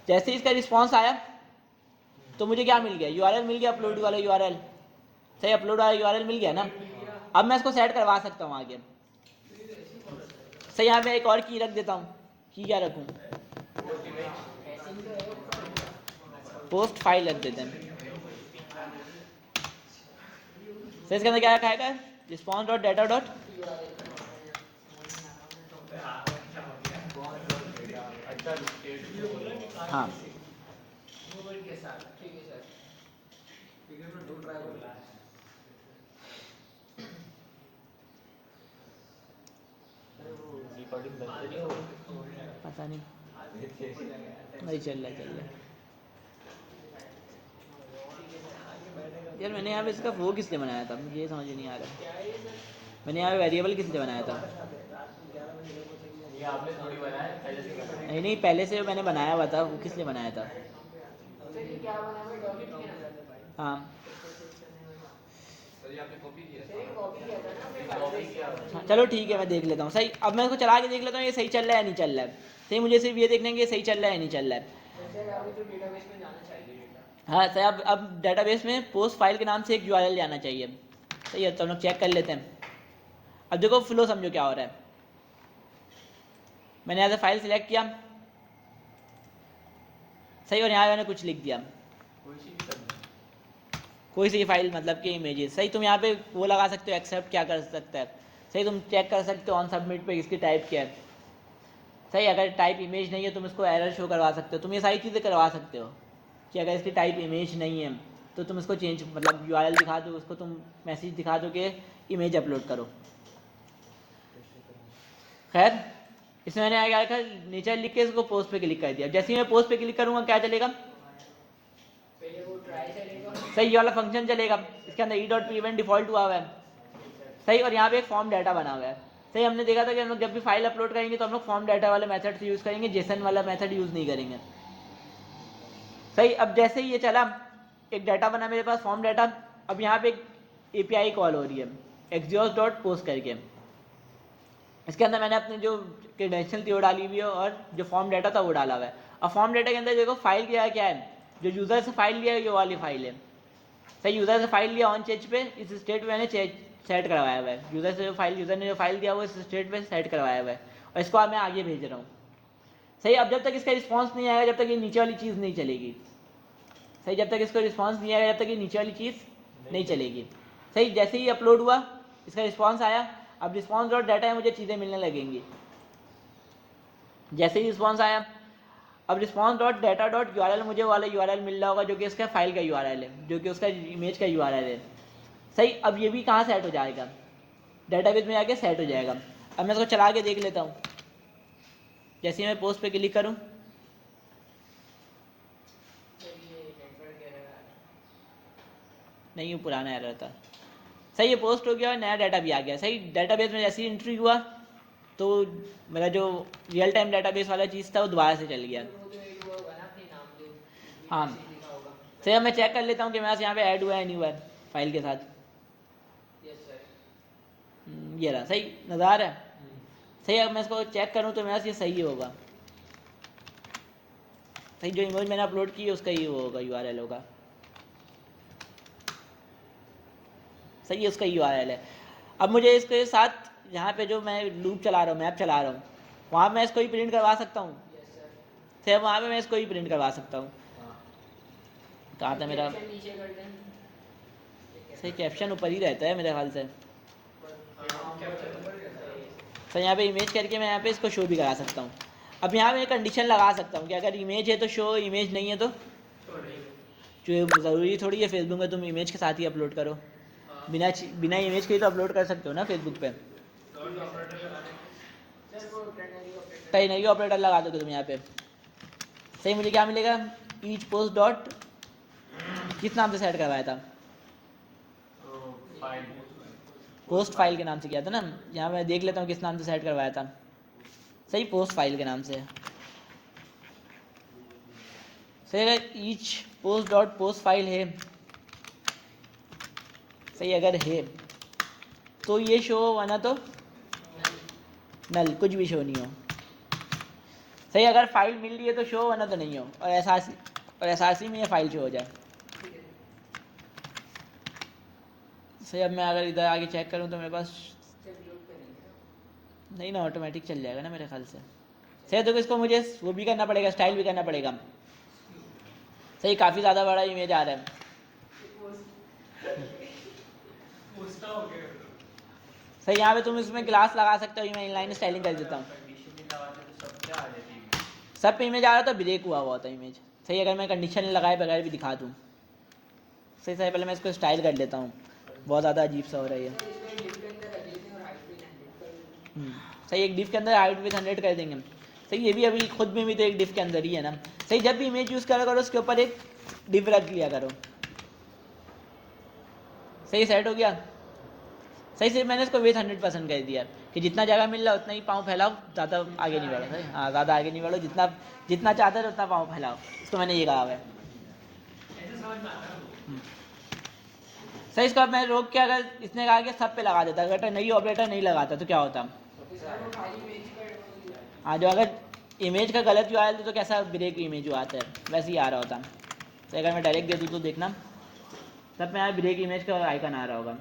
S1: जैसे ही इसका रिस्पॉन्स आया तो मुझे क्या मिल गया, यूआरएल मिल गया, अपलोड वाला यूआरएल। सही, अपलोड वाला यूआरएल मिल गया ना। अब मैं इसको सेट करवा सकता हूँ आगे। सही, यहाँ पे एक और की रख देता हूँ। की क्या रखूँ, पोस्ट फाइल रख देते हैं। सही, इसके अंदर क्या रखा है, रिस्पॉन्स डॉट डाटा डॉट, हाँ,
S2: के साथ। ठीक है सर।
S4: दो ट्राई
S1: पता नहीं, नहीं चल रहा यार। मैंने यहाँ पे इसका वो किस लिए बनाया था, मुझे ये समझ नहीं आ रहा। मैंने यहाँ पे वेरिएबल किस लिए बनाया था,
S3: ये आपने थोड़ी बनाया है, पहले से करना है।
S1: नहीं, पहले से मैंने बनाया हुआ था, वो किस लिए बनाया था।
S2: सर ये क्या बना हुआ है, डॉक्यूमेंट के अंदर।
S1: हाँ,
S3: सर ये आपने कॉपी किया
S2: सर ये कॉपी किया था ना हमने
S3: है, कॉपी किया है।
S1: हाँ, चलो ठीक है, मैं देख लेता हूँ। सही, अब मैं इसको चला के देख लेता हूँ ये सही चल रहा है या नहीं चल रहा है। सही, मुझे सिर्फ ये देखना है कि ये सही चल रहा है या नहीं चल रहा है।
S2: जैसे अभी तो डेटाबेस में जाना चाहिए डेटा।
S1: हाँ सही, अब डाटाबेस में पोस्ट फाइल के नाम से एक यूआरएल जाना चाहिए। सही है, तो हम लोग चेक कर लेते हैं। अब देखो फ्लो समझो क्या हो रहा है। मैंने यहाँ से फाइल सिलेक्ट किया, सही, और यहाँ मैंने कुछ लिख दिया, कोई सी फाइल मतलब कि इमेजेस। सही, तुम यहाँ पे वो लगा सकते हो, एक्सेप्ट क्या कर सकता है। सही, तुम चेक कर सकते हो ऑन सबमिट पे इसकी टाइप क्या है। सही, अगर टाइप इमेज नहीं है तुम इसको एरर शो करवा सकते हो। तुम ये सारी चीज़ें करवा सकते हो कि अगर इसकी टाइप इमेज नहीं है तो तुम इसको चेंज, मतलब यूआरएल दिखा दो उसको, तुम मैसेज दिखा दो कि इमेज अपलोड करो। खैर, इसमें मैंने क्या रखा, नीचे लिख के इसको पोस्ट पे क्लिक कर दिया। जैसे ही मैं पोस्ट पे क्लिक करूँगा क्या चलेगा,
S2: पहले वो ट्राई चलेगा।
S1: सही, ये वाला फंक्शन चलेगा। इसके अंदर e.pevent डिफॉल्ट हुआ हुआ है। सही, और यहाँ पे एक फॉर्म डाटा बना हुआ है। सही, हमने देखा था कि हम लोग जब भी फाइल अपलोड करेंगे तो हम लोग फॉर्म डाटा वाले मेथड से यूज़ करेंगे, जेसन वाला मेथड यूज़ नहीं करेंगे। सही, अब जैसे ही ये चला, एक डाटा बना मेरे पास, फॉर्म डाटा। अब यहाँ पे एक एपीआई कॉल हो रही है exhaust.post करके। इसके अंदर मैंने अपने जो क्रेडेंशियल थी वो डाली हुई है और जो फॉर्म डाटा था वो डाला हुआ है। अब फॉर्म डाटा के अंदर देखो फाइल क्या है, जो यूज़र से फाइल लिया है ये वाली फाइल है। सही, यूज़र से फाइल लिया ऑन चेंज पे, इस स्टेट पे मैंने सेट करवाया हुआ है। यूज़र ने जो फाइल दिया वो इस स्टेट पे सेट करवाया हुआ है, और इसको मैं आगे भेज रहा हूँ। सही, अब जब तक इसका रिस्पॉन्स नहीं आएगा, जब तक ये नीचे वाली चीज़ नहीं चलेगी। सही, जब तक इसको रिस्पॉन्स नहीं आएगा, जब तक ये नीचे वाली चीज़ नहीं चलेगी। सही, जैसे ही अपलोड हुआ इसका रिस्पॉन्स आया, अब रिस्पॉन्स डॉट डाटा है, मुझे चीज़ें मिलने लगेंगी। जैसे ही रिस्पॉन्स आया, अब response dot data dot URL, मुझे वाला यूआरएल मिल रहा होगा जो कि इसका फाइल का यूआरएल है, जो कि उसका इमेज का यूआरएल है। सही, अब ये भी कहाँ सेट हो जाएगा, डेटाबेस में जाके सेट हो जाएगा। अब मैं इसको चला के देख लेता हूँ। जैसे ही मैं पोस्ट पे क्लिक करूँ, नहीं, ये पुराना एरर था। सही, ये पोस्ट हो गया और नया डाटा भी आ गया। सही, डाटाबेस में जैसे ही एंट्री हुआ तो मेरा जो रियल टाइम डाटाबेस वाला चीज़ था वो दोबारा से चल गया।
S2: वो जो एक वो बना अपने नाम दे,
S1: हाँ,
S2: लिखा होगा।
S1: सही, अब मैं चेक कर लेता हूँ कि मेरे पास यहाँ पे ऐड हुआ है नहीं हुआ है फाइल के साथ।
S2: Yes sir.
S1: ये रहा, सही नज़र आ रहा है। सही, अब मैं इसको चेक करूँ तो मेरे पास ये सही होगा। सही, जो इमेज मैंने अपलोड की है उसका ये होगा, यूआरएल होगा। सही है, उसका यूआरएल है। अब मुझे इसके साथ यहाँ पे जो मैं लूप चला रहा हूँ, मैप चला रहा हूँ, वहाँ मैं इसको ही प्रिंट करवा सकता हूँ।
S2: Yes sir.
S1: सही, वहाँ पे मैं इसको ही प्रिंट करवा सकता हूँ। कहाँ था मेरा,
S2: कैप्शन नीचे कर दें।
S1: सही, कैप्शन ऊपर ही रहता है मेरे ख्याल से।
S4: कैप्चर नंबर क्या था?
S1: सही, यहाँ पे इमेज करके मैं यहाँ पे इसको शो भी करा सकता हूँ। अब यहाँ मैं कंडीशन लगा सकता हूँ कि अगर इमेज है तो शो, इमेज नहीं है तो जो ज़रूरी थोड़ी है फेसबुक में तुम इमेज के साथ ही अपलोड करो, बिना इमेज के ही तो अपलोड कर सकते हो ना फेसबुक पे।
S4: डॉट ऑपरेटर लगाने के
S2: सर वो टर्नरी ऑपरेटर
S1: कहीं नहीं ऑपरेटर लगा दोगे तुम यहाँ पे, सही मुझे क्या मिलेगा, ईच पोस्ट डॉट किस नाम से सेट करवाया था,
S5: फाइल
S1: पोस्ट फाइल के नाम से किया था ना। यहाँ मैं देख लेता हूँ किस नाम से सेट करवाया था, सही पोस्ट फाइल के नाम से। सही अगर each post dot post file है, सही अगर है तो ये शो होना तो नल, कुछ भी शो नहीं हो। सही अगर फाइल मिल रही है तो शो होना तो नहीं हो, और एसआरसी में ये फाइल शो हो जाए। सही अब मैं अगर इधर आगे चेक करूँ तो मेरे पास
S2: जब लोड करेंगे
S1: नहीं ना, ऑटोमेटिक चल जाएगा ना मेरे ख्याल से। सही तो इसको मुझे वो भी करना पड़ेगा, स्टाइल भी करना पड़ेगा। सही काफ़ी ज़्यादा बड़ा इमेज आ रहा है।
S5: पोस्टा हो गया
S1: सही यहाँ पे तुम इसमें ग्लास लगा सकते हो, ये मैं इनलाइन स्टाइलिंग कर देता हूँ।
S5: कंडीशन भी लगाते तो सब क्या आ जाती है।
S1: सब पे इमेज आ रहा था, ब्रेक हुआ हुआ था इमेज। सही अगर मैं कंडीशन लगाए बगैर भी दिखा दूँ। सही सही पहले मैं इसको स्टाइल कर लेता हूँ, बहुत ज़्यादा अजीब सा हो रहा है ये।
S2: सर इसमें डिफ के अंदर रख देते हैं और हाइट भी 100 कर देते हैं।
S1: सही एक डिफ के अंदर हाइट विथ 100 कर देंगे। सही ये भी अभी खुद में भी तो एक डिफ के अंदर ही है ना। सही जब भी इमेज यूज़ करा करो उसके ऊपर एक डिफ रख लिया करो। सही सेट हो गया। सही से मैंने इसको विथ 100% कर दिया कि जितना जगह मिल रहा है उतना ही पाँव फैलाओ, ज़्यादा आगे नहीं बढ़ो। सही हाँ, ज़्यादा आगे नहीं बढ़ो, जितना जितना चाहते हो उतना पाँव फैलाओ, इसको मैंने ये कहा है।
S5: ऐसे समझ में आता है।
S1: सही इसको अब मैं रोक के अगर इसने कहा कि सब पे लगा देता, अगर नहीं ऑपरेटर नहीं लगाता तो क्या होता।
S2: तो सर वो खाली इमेज का
S1: हाँ जो अगर इमेज का गलत जो आया तो कैसा ब्रेक इमेज जो आता है वैसे ही आ रहा होता। तो अगर मैं डायरेक्ट दे दूँ तो देखना तब मैं यहाँ ब्रेक इमेज का आइकन आ रहा होगा।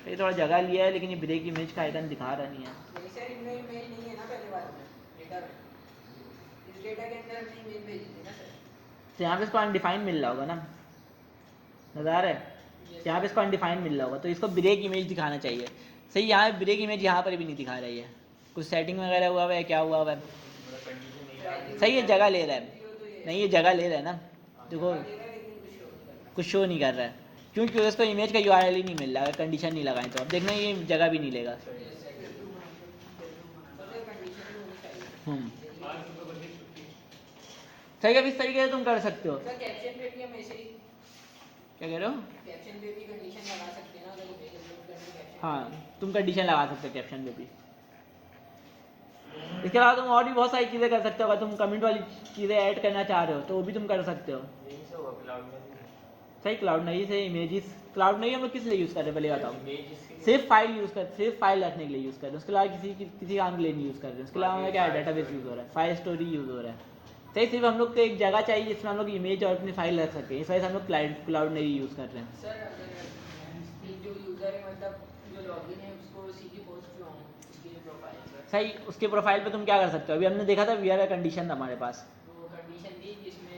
S1: ये थोड़ा जगह लिया है लेकिन ये ब्रेक इमेज का आइकन दिखा रहा नहीं है।
S2: नहीं सर इनमें इमेज नहीं है ना पहले बात में डेटा में। इस डेटा के अंदर हमने इमेज भेजी थी ना सर।
S1: तो यहाँ पे इसको अनडिफाइंड मिल रहा होगा ना, नज़र आ रहा है। यहाँ पे इसको अनडिफाइंड मिल रहा होगा तो इसको ब्रेक इमेज दिखाना चाहिए। सही यहाँ ब्रेक इमेज यहाँ पर भी नहीं दिखा रही है, कुछ सेटिंग वगैरह हुआ हुआ है, क्या हुआ हुआ है।
S5: कंडीशन नहीं
S1: सही ये जगह ले रहा है, नहीं ये जगह ले रहा है ना, देखो
S2: लेकिन कुछ शो नहीं करता।
S1: कुछ शो नहीं कर रहा है क्योंकि उसको इमेज का यूआरएल ही नहीं मिल रहा है। अगर कंडीशन नहीं लगाएं तो अब देखना ये जगह भी नहीं लेगा।
S2: सर कंडीशन होनी चाहिए।
S5: आज तो बंदी छुट्टी
S1: सही है, इस तरीके से तुम कर सकते हो।
S2: सर कैप्शन पे भी हम ऐसे ही
S1: क्या कह रहे हो?
S2: कैप्शन पे भी कंडीशन लगा सकते हैं ना अगर वो पेज अपलोड करने के कैप्शन।
S1: हाँ तुम कंडीशन लगा सकते हो कैप्शन में भी। इसके अलावा तुम और भी बहुत सारी चीज़ें कर सकते हो। अगर तुम कमेंट वाली चीज़ें ऐड करना चाह रहे हो तो वो भी तुम कर सकते हो।
S5: यही से होगा क्लाउड में
S1: सही क्लाउड नहीं से इमेजेस, क्लाउड नहीं हम लोग किस लिए यूज़ कर रहे हैं पहले बताओ।
S5: इमेज इसकी
S1: सिर्फ फाइल यूज़ कर, सिर्फ फाइल रखने के लिए यूज़ कर रहे हैं, उसके अलावा किसी काम के लिए नहीं यूज़ कर रहे हैं। उसके अलावा हमें क्या है, डाटाबेस यूज़ हो रहा है, फाइल स्टोरी यूज़ हो रहा है। सही सिर्फ हम लोग को एक जगह चाहिए जिसमें हम लोग इमेज और अपनी फाइल रख सकें, इस वजह से हम लोग क्लाउड नहीं यूज़ कर रहे हैं।
S2: सर अगर जो यूज़र है मतलब जो लॉगिन है उसको सीधी पोस्ट जो हो उसकी प्रोफाइल पर
S1: सही उसके प्रोफाइल पे तुम क्या कर सकते हो, अभी हमने देखा था वीआर का कंडीशन था हमारे पास।
S2: वो कंडीशन थी जिसमें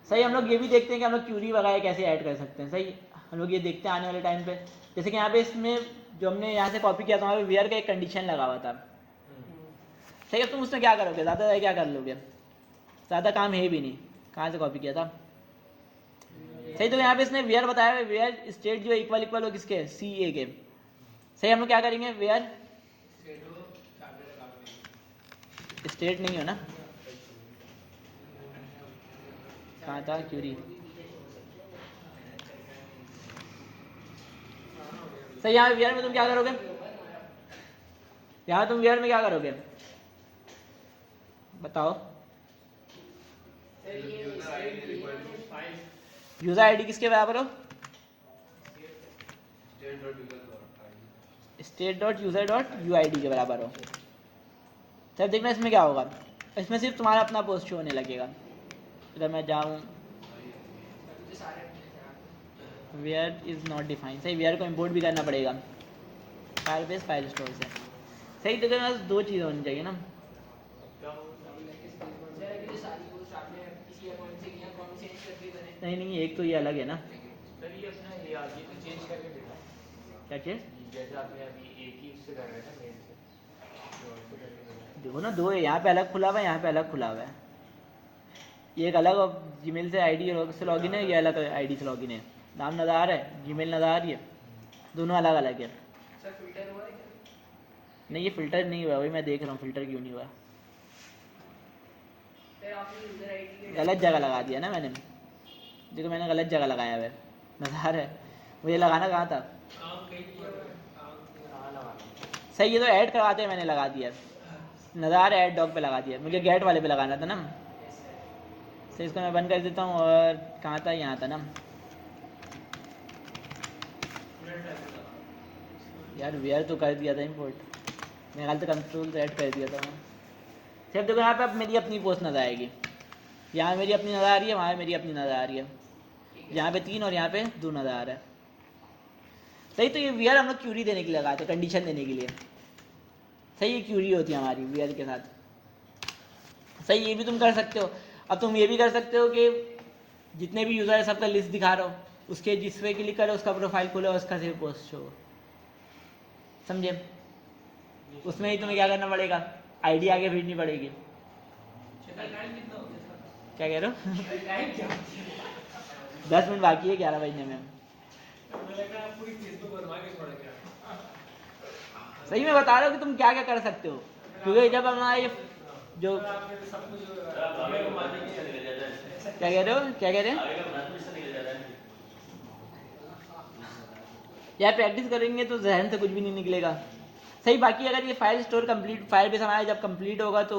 S1: सही हम लोग ये भी देखते हैं कि हम लोग क्यूरी वगैरह कैसे ऐड कर सकते हैं। सही हम लोग ये देखते हैं आने वाले टाइम पे, जैसे कि यहाँ पे इसमें जो हमने यहाँ से कॉपी किया था वहाँ पे वीआर का एक कंडीशन लगा हुआ था। सही है तुम उसमें क्या करोगे, ज़्यादा क्या कर लोगे, ज़्यादा काम है भी नहीं। कहाँ से कॉपी किया था? सही तो यहाँ पे इसने वीआर बताया है, वीआर स्टेट जो इक्वल इक्वल हो किसके, सी ए के। सही हम लोग क्या करेंगे, वीआर स्टेट नहीं हो ना, कहाँ था क्यूरी। सही यहाँ वीआर में तुम क्या करोगे, यहाँ तुम वीआर में क्या करोगे बताओ। यूजर आईडी किसके बराबर हो, state dot user dot U I D के बराबर हो। तब देखना इसमें क्या होगा, इसमें सिर्फ तुम्हारा अपना पोस्ट शो होने लगेगा। अगर मैं जाऊँ वेयर इज़ नॉट डिफाइंड, सही वेयर को इंपोर्ट भी करना पड़ेगा फाइल बेस फाइल स्टोर से। सही तो मेरे पास दो चीज़ें होनी चाहिए ना। नहीं नहीं एक तो ये अलग है ना।
S5: सर ये अपना ये तो चेंज करके देखा
S1: क्या चीज़
S5: जैसे आपने अभी एक ही उससे कर रहे थे मेल से तो उससे करके देखा।
S1: देखो ना, दो है, यहाँ पे अलग खुला हुआ है, यहाँ पे अलग खुला हुआ है। ये एक अलग जीमेल से आईडी से लॉगिन है, ये अलग आईडी से लॉगिन है। नाम नज़ार है, जीमेल नज़ार, ये दोनों अलग अलग है।
S2: सर फिल्टर हुआ है क्या?
S1: नहीं, ये फ़िल्टर नहीं हुआ, वही मैं देख रहा हूँ फ़िल्टर क्यों नहीं हुआ।
S2: फिर आपने यूजर आईडी
S1: गलत जगह लगा दिया ना मैंने, देखो मैंने गलत जगह लगाया हुआ है। नज़ार है, मुझे लगाना कहाँ था?
S5: काम कहीं किया हुआ है, काम
S1: सही, ये तो ऐड करवाते हैं मैंने लगा दिया। नज़ार ऐड डॉग पे लगा दिया, मुझे गेट वाले पे लगाना था ना। तो इसको मैं बंद कर देता हूँ। और कहाँ था? यहाँ था ना यार, वेयर तो कर दिया था इम्पोर्ट, मेरे ख्याल से कंट्रोल ऐड कर दिया था मैं। सिर्फ देखो यहाँ पे अब मेरी अपनी पोस्ट नज़र आएगी, यहाँ मेरी अपनी नज़र आ रही है, वहाँ मेरी अपनी नज़र आ रही है। यहाँ पे 3 और यहाँ पे 2 नज़र आ रहा है। सही, तो ये वीआर हम लोग क्यूरी देने के लिए लगाते हैं, कंडीशन देने के लिए। सही, ये क्यूरी होती है हमारी वीआर के साथ। सही, ये भी तुम कर सकते हो। अब तुम ये भी कर सकते हो कि जितने भी यूज़र है सबका लिस्ट दिखा रहा हो, उसके जिस पे क्लिक करो उसका प्रोफाइल खोलो, उसका सिर्फ पोस्ट शो, समझे? उसमें ही तुम्हें क्या करना पड़ेगा, आईडी आगे भेजनी पड़ेगी।
S5: टाइम कितना हो गया सर?
S1: क्या कह रहे हो?
S5: टाइम क्या?
S1: 10 मिनट बाकी है 11 बजने में।
S5: मुझे लगा आप पूरी फेसबुक बनवा के छोड़ गया।
S1: सही में बता रहा हूँ कि तुम क्या क्या कर सकते हो, क्योंकि जब हमारा ये जो
S5: आपने सब कुछ वीडियो घुमा देंगे।
S1: क्या कह रहे हो, क्या कह रहे हैं यार? प्रैक्टिस करेंगे तो जहन से कुछ भी नहीं निकलेगा। सही, बाकी अगर ये file store complete, file base हमारा जब कंप्लीट होगा तो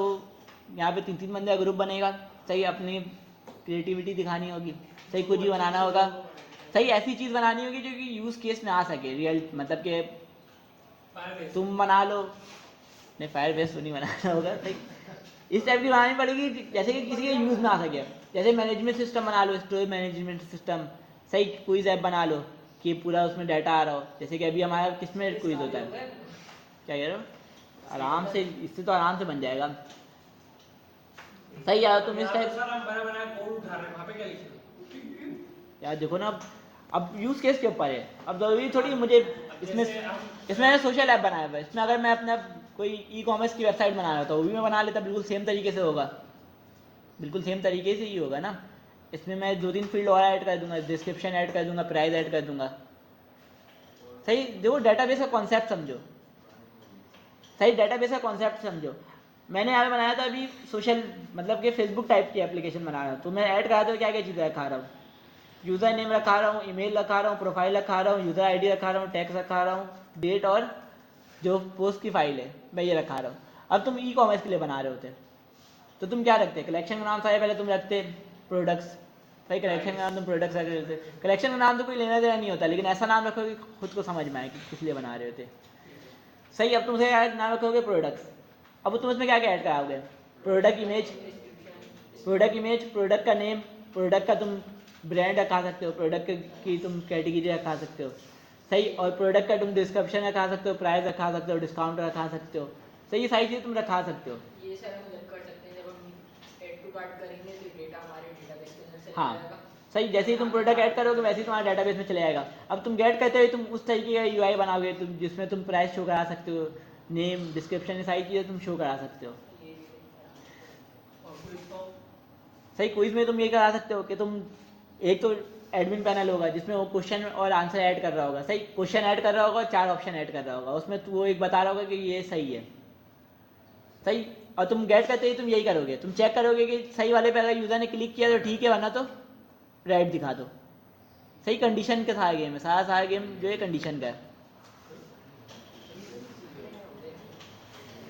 S1: यहाँ पे 3-3 बंदे का ग्रुप बनेगा। सही, अपनी क्रिएटिविटी दिखानी होगी। सही, कुछ भी बनाना होगा। सही, ऐसी चीज़ बनानी होगी जो कि यूज़ केस में आ सके, रियल, मतलब कि तुम बना लो। नहीं, फायर बेस तो नहीं बनाना होगा। सही, इस टाइप की बनानी पड़ेगी जैसे कि किसी के यूज़ में आ सके। जैसे मैनेजमेंट सिस्टम बना लो, स्टोरेज मैनेजमेंट सिस्टम। सही, क्विज ऐप बना लो कि पूरा उसमें डाटा आ रहा हो, जैसे कि अभी हमारा किसमें क्विज होता है। क्या कह रहे हो? आराम से, इससे तो आराम से बन जाएगा। सही यार, तुम इस टाइप,
S5: सर हम बना बना कोड उठा रहे हैं, वहाँ पे क्या लिखे?
S1: यार देखो ना, अब यूज़ केस के ऊपर है। अब जरूरी थोड़ी मुझे इसमें मैंने सोशल ऐप बनाया हुआ है, इसमें अगर मैं अपना कोई ई कॉमर्स की वेबसाइट बना रहा था, वो भी मैं बना लेता, बिल्कुल सेम तरीके से होगा, बिल्कुल सेम तरीके से ही होगा ना। इसमें मैं 2-3 फील्ड और ऐड कर दूंगा, डिस्क्रिप्शन ऐड कर दूंगा, प्राइस ऐड कर दूंगा। सही, देखो डेटाबेस का कॉन्सेप्ट समझो। सही, डेटाबेस का कॉन्सेप्ट समझो। मैंने यहाँ पे बनाया था अभी सोशल, मतलब कि फेसबुक टाइप की एप्लीकेशन बना रहा हूँ, तो मैं ऐड करा था क्या क्या चीज़ें रखा रहा हूँ। यूज़र नेम रखा रहा हूँ, ईमेल रखा रहा हूँ, प्रोफाइल रखा रहा हूँ, यूज़र आईडी रखा रहा हूँ, टैक्स रखा रहा हूँ, डेट, और जो पोस्ट की फाइल है मैं ये रखा रहा हूँ। अब तुम ई कॉमर्स के लिए बना रहे होते तो तुम क्या रखते? कलेक्शन का नाम था पहले तुम रखते प्रोडक्ट्स। भाई कलेक्शन का नाम तुम प्रोडक्ट्स रख रहे होते। कलेक्शन का नाम तो कोई लेना देना नहीं होता, लेकिन ऐसा नाम रखो कि खुद को समझ में आए कि किस लिए बना रहे होते। सही, अब तुम उसे नाम रखोगे प्रोडक्ट्स। अब तुम उसमें क्या क्या ऐड कराओगे? प्रोडक्ट इमेज, प्रोडक्ट का नेम, प्रोडक्ट का तुम ब्रांड रखा सकते हो, प्रोडक्ट की तुम कैटेगरी रखा सकते हो। सही, और प्रोडक्ट का तुम डिस्क्रिप्शन रखा सकते हो, प्राइस रखा सकते हो, डिस्काउंट रखा सकते हो। सही, ये सारी चीज़ें तुम रखा सकते हो।
S2: ये सर हम जब कर सकते हैं जब हम ऐड टू कार्ट करेंगे तो डेटा हमारे डेटाबेस के अंदर से
S1: हाँ,
S2: जाएगा।
S1: सही, जैसे ही तुम प्रोडक्ट ऐड करोगे वैसे ही तुम्हारे डेटाबेस में चले जाएगा। अब तुम गेट करते हुए तुम उस तरीके का यूआई बनाओगे तुम, जिसमें तुम प्राइस शो करा सकते हो, नेम, डिस्क्रिप्शन, ये सारी चीज़ें तुम शो करा सकते हो।
S2: ये
S5: और फिर इसको
S1: सही, क्विज में तुम ये करा सकते हो कि तुम एक तो एडमिन पैनल होगा जिसमें वो क्वेश्चन और आंसर ऐड कर रहा होगा। सही, क्वेश्चन ऐड कर रहा होगा, 4 ऑप्शन ऐड कर रहा होगा, उसमें तो वो एक बता रहा होगा कि ये सही है। सही, और तुम गेट करते ही तुम यही करोगे, तुम चेक करोगे कि सही वाले पे अगर यूज़र ने क्लिक किया तो ठीक है, वरना तो रेड दिखा दो। सही, कंडीशन के सारा गेम है, सारा गेम जो है कंडीशन का है।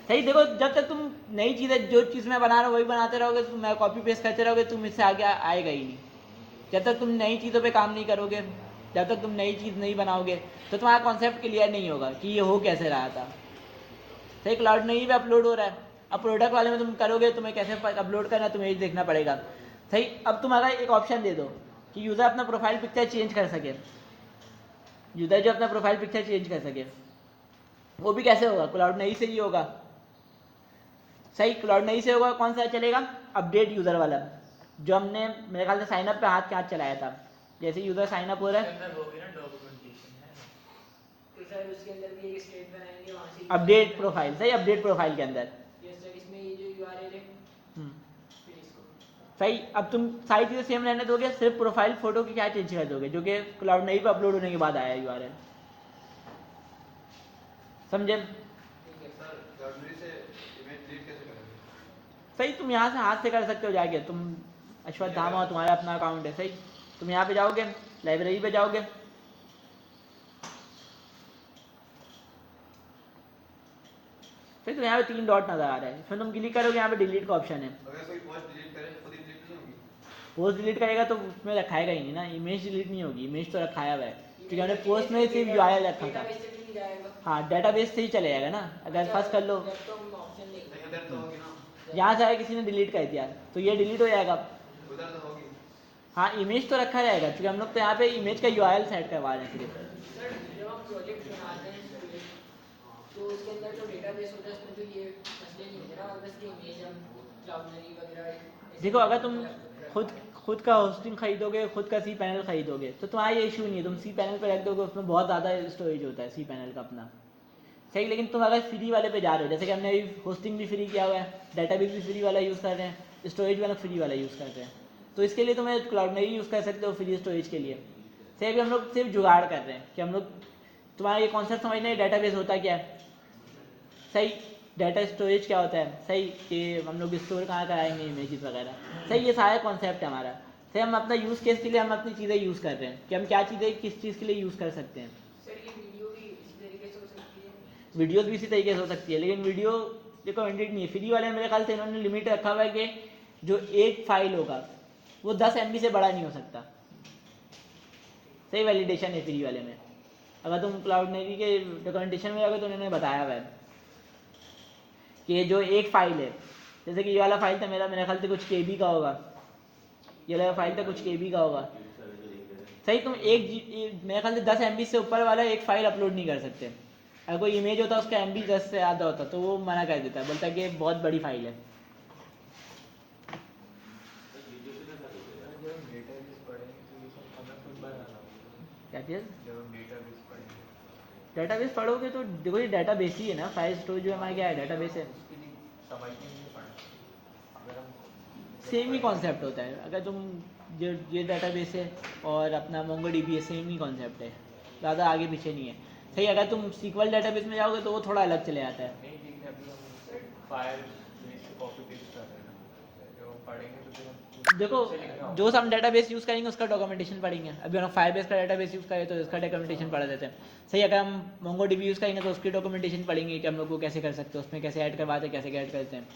S1: सही, देखो जब तक तुम नई चीज़ें, जो चीज़ मैं बना रहा हूँ वही बनाते रहोगे, तुम मैं कॉपी पेस्ट करते रहोगे, तुम इससे आगे आएगा ही नहीं। जब तक तुम नई चीज़ों पे काम नहीं करोगे, जब तक तुम नई चीज़ नहीं बनाओगे, तो तुम्हारा कॉन्सेप्ट क्लियर नहीं होगा कि ये हो कैसे रहा था। सही, क्लाउड नहीं पे अपलोड हो रहा है, अब प्रोडक्ट वाले में तुम करोगे, तुम्हें कैसे अपलोड करना है तुम्हें देखना पड़ेगा। सही, अब तुम अगर एक ऑप्शन दे दो कि यूज़र अपना प्रोफाइल पिक्चर चेंज कर सके, यूज़र जो अपना प्रोफाइल पिक्चर चेंज कर सके, वो भी कैसे होगा? क्लाउड नहीं से ही होगा। सही, क्लाउड नहीं से होगा, कौन सा चलेगा? अपडेट यूज़र वाला, जो हमने मेरे ख्याल से साइनअप पे हाथ के हाथ चलाया था। जैसे यूज़र साइनअप हो रहा है,
S5: अंदर होगी ना डॉक्यूमेंटेशन है।
S2: तो सर उसके अंदर भी एक स्टेट बनाएंगे वहाँ से
S1: अपडेट प्रोफाइल। सही, अपडेट प्रोफाइल के अंदर
S2: ये सर इसमें
S1: सही, अब तुम सारी चीज़ें सेम रहने दोगे, सिर्फ प्रोफाइल फोटो की क्या चेंज कर दोगे, जो कि क्लाउड नहीं पे अपलोड होने के बाद आया यूआरएल। समझे?
S2: ठीक है
S3: सर गैलरी से इमेज डिलीट कैसे करेंगे?
S1: सही, तुम यहाँ से हाथ से कर सकते हो जाके, तुम अश्वत्थामा हो, तुम्हारा अपना अकाउंट है। सही, तुम यहाँ पे जाओगे, लाइब्रेरी पे जाओगे, फिर तो यहाँ पे 3 डॉट नज़र आ रहा है, फिर तुम क्लिक करोगे, यहाँ पे डिलीट का ऑप्शन है।
S3: अगर कोई पोस्ट डिलीट करे तो खुद ही डिलीट नहीं होगी?
S1: पोस्ट डिलीट करेगा तो उसमें रखाएगा ही नहीं ना, इमेज डिलीट नहीं होगी, इमेज तो रखाया हुआ है, क्योंकि हमने पोस्ट में सिर्फ यूआरएल रखा था।
S2: डेटाबेस से भी नहीं जाएगा।
S1: हाँ, डेटाबेस से ही चले जाएगा ना, अगर फर्स्ट कर लो,
S2: जब तो हम ऑप्शन
S3: नहीं
S2: देखेंगे
S3: इधर तो होगी ना,
S1: यहाँ से आया किसी ने डिलीट कर दिया तो ये डिलीट हो जाएगा।
S3: उधर तो होगी।
S1: हाँ, इमेज तो रखा रहेगा, क्योंकि हम लोग तो यहाँ पे इमेज का यूआरएल सेट करवा रहे हैं सिर्फ।
S2: सर जब हम प्रोजेक्ट बनाते हैं तो उसके अंदर जो डेटाबेस होता है उसमें तो ये मसले नहीं होते ना, ऑब्वियसली इमेज हम क्लाउडनरी वगैरह।
S1: देखो, अगर तुम खुद का होस्टिंग खरीदोगे, खुद का सी पैनल खरीदोगे, तो तुम्हारा ये इशू नहीं है, तुम सी पैनल पे रख दोगे, उसमें बहुत ज़्यादा स्टोरेज होता है सी पैनल का अपना। सही, लेकिन तुम अगर फ्री वाले पे जा रहे हो, जैसे कि हमने अभी होस्टिंग भी फ्री किया हुआ है, डाटाबेस भी फ्री वाला यूज़ कर रहे हैं, स्टोरेज वाला फ्री वाला यूज़ कर रहे हैं, तो इसके लिए तुम्हें क्लाउडनरी यूज़ कर सकते हो फ्री स्टोरेज के लिए। सही, अभी हम लोग सिर्फ जुगाड़ कर रहे हैं कि हम लोग, तुम्हारा ये कॉन्सेप्ट समझना है डाटाबेस होता क्या है। सही, डाटा स्टोरेज क्या होता है, सही, कि हम लोग स्टोर कहाँ कराएंगे इमेजेस वगैरह। सही, ये सारा कॉन्सेप्ट है हमारा। सही, हम अपना यूज़ केस के लिए हम अपनी चीज़ें यूज़ कर रहे हैं कि हम क्या चीज़ें किस चीज़ के लिए यूज़ कर सकते हैं।
S2: सर ये वीडियो भी इसी तरीके से हो सकती है?
S1: वीडियोस भी इसी तरीके से हो सकती है, लेकिन वीडियो रिकमेंडेड नहीं है फ्री वाले में। मेरे ख्याल से इन्होंने लिमिट रखा हुआ है कि जो एक फाइल होगा वो 10 MB से बड़ा नहीं हो सकता। सही, वैलिडेशन है फ्री वाले में। अगर तुम क्लाउडनरी के डॉक्यूमेंटेशन में जाओगे तो उन्होंने बताया हुआ है कि जो एक फाइल है, जैसे कि ये वाला फाइल था मेरे ख्याल से कुछ KB का होगा, ये वाला फाइल था कुछ KB का होगा। सही, तुम मेरे ख्याल से 10 MB से ऊपर वाला एक फाइल अपलोड नहीं कर सकते। अगर कोई इमेज होता उसका MB 10 से ज़्यादा होता तो वो मना कर देता, बोलता कि बहुत बड़ी फाइल है।
S3: जब हम डेटाबेस पढ़ेंगे तो ये सब हमें खुद बनाना होगा।
S1: क्या चीज़?
S3: जब हम डेटाबेस पढ़ेंगे
S1: डेटाबेस पढ़ोगे तो देखो, ये डेटाबेस ही है ना, फाइल स्टोरेज जो हमारा क्या है, डेटाबेस है।
S3: उसके लिए समझने के लिए पढ़ना। अगर हम
S1: सेम ही कॉन्सेप्ट होता है, अगर तुम जो ये डेटाबेस है और अपना MongoDB है, सेम ही कॉन्सेप्ट है, ज़्यादा आगे पीछे नहीं है। सही, अगर तुम SQL डेटाबेस में जाओगे तो वो थोड़ा अलग चले जाता है।
S3: नहीं ठीक है, अभी हम फाइल से कॉपी पेस्ट कर रहे हैं ना, जब हम पढ़ेंगे तो फिर हम
S1: देखो, जो हम डेटाबेस यूज़ करेंगे उसका डॉक्यूमेंटेशन पढ़ेंगे। अभी हम फायरबेस का डेटाबेस यूज़ करें तो इसका डॉक्यूमेंटेशन पढ़ देते हैं। सही, अगर हम MongoDB यूज़ करेंगे तो उसकी डॉक्यूमेंटेशन पढ़ेंगे कि हम लोग को कैसे कर सकते हैं, उसमें कैसे ऐड करवाते हैं, कैसे ऐड करते हैं।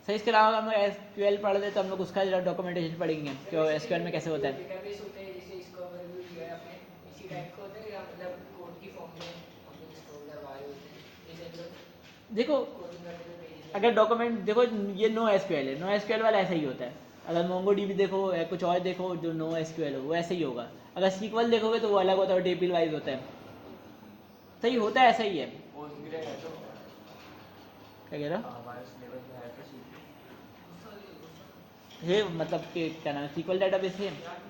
S1: सही, इसके अलावा हम SQL पढ़ देते तो हम लोग उसका डॉक्यूमेंटेशन पढ़ेंगे कि SQL में कैसे होता है।
S2: डेटाबेस होते हैं जैसे इसका ओवरव्यू दिया है आपने, इसी टाइप का होता है या मतलब कोड की फॉर्म में हम लोग स्टोर करवा रहे होते हैं जैसे हम लोग
S1: देखो,
S2: कोडिंग करते हुए पेजेस
S1: अगर डॉक्यूमेंट देखो, ये NoSQL है, NoSQL वाला ऐसा ही होता है। अगर MongoDB देखो या कुछ और देखो जो NoSQL हो वो ऐसे ही होगा। अगर SQL देखोगे तो वो अलग होता है, टेबल वाइज होता है। सही, होता है ऐसा ही है।
S3: पोस्टग्रे है तो
S1: क्या कह रहा हो?
S3: हमारे सिलेबस में है तो सीखो।
S1: है मतलब कि क्या नाम है, SQL डेटाबेस है।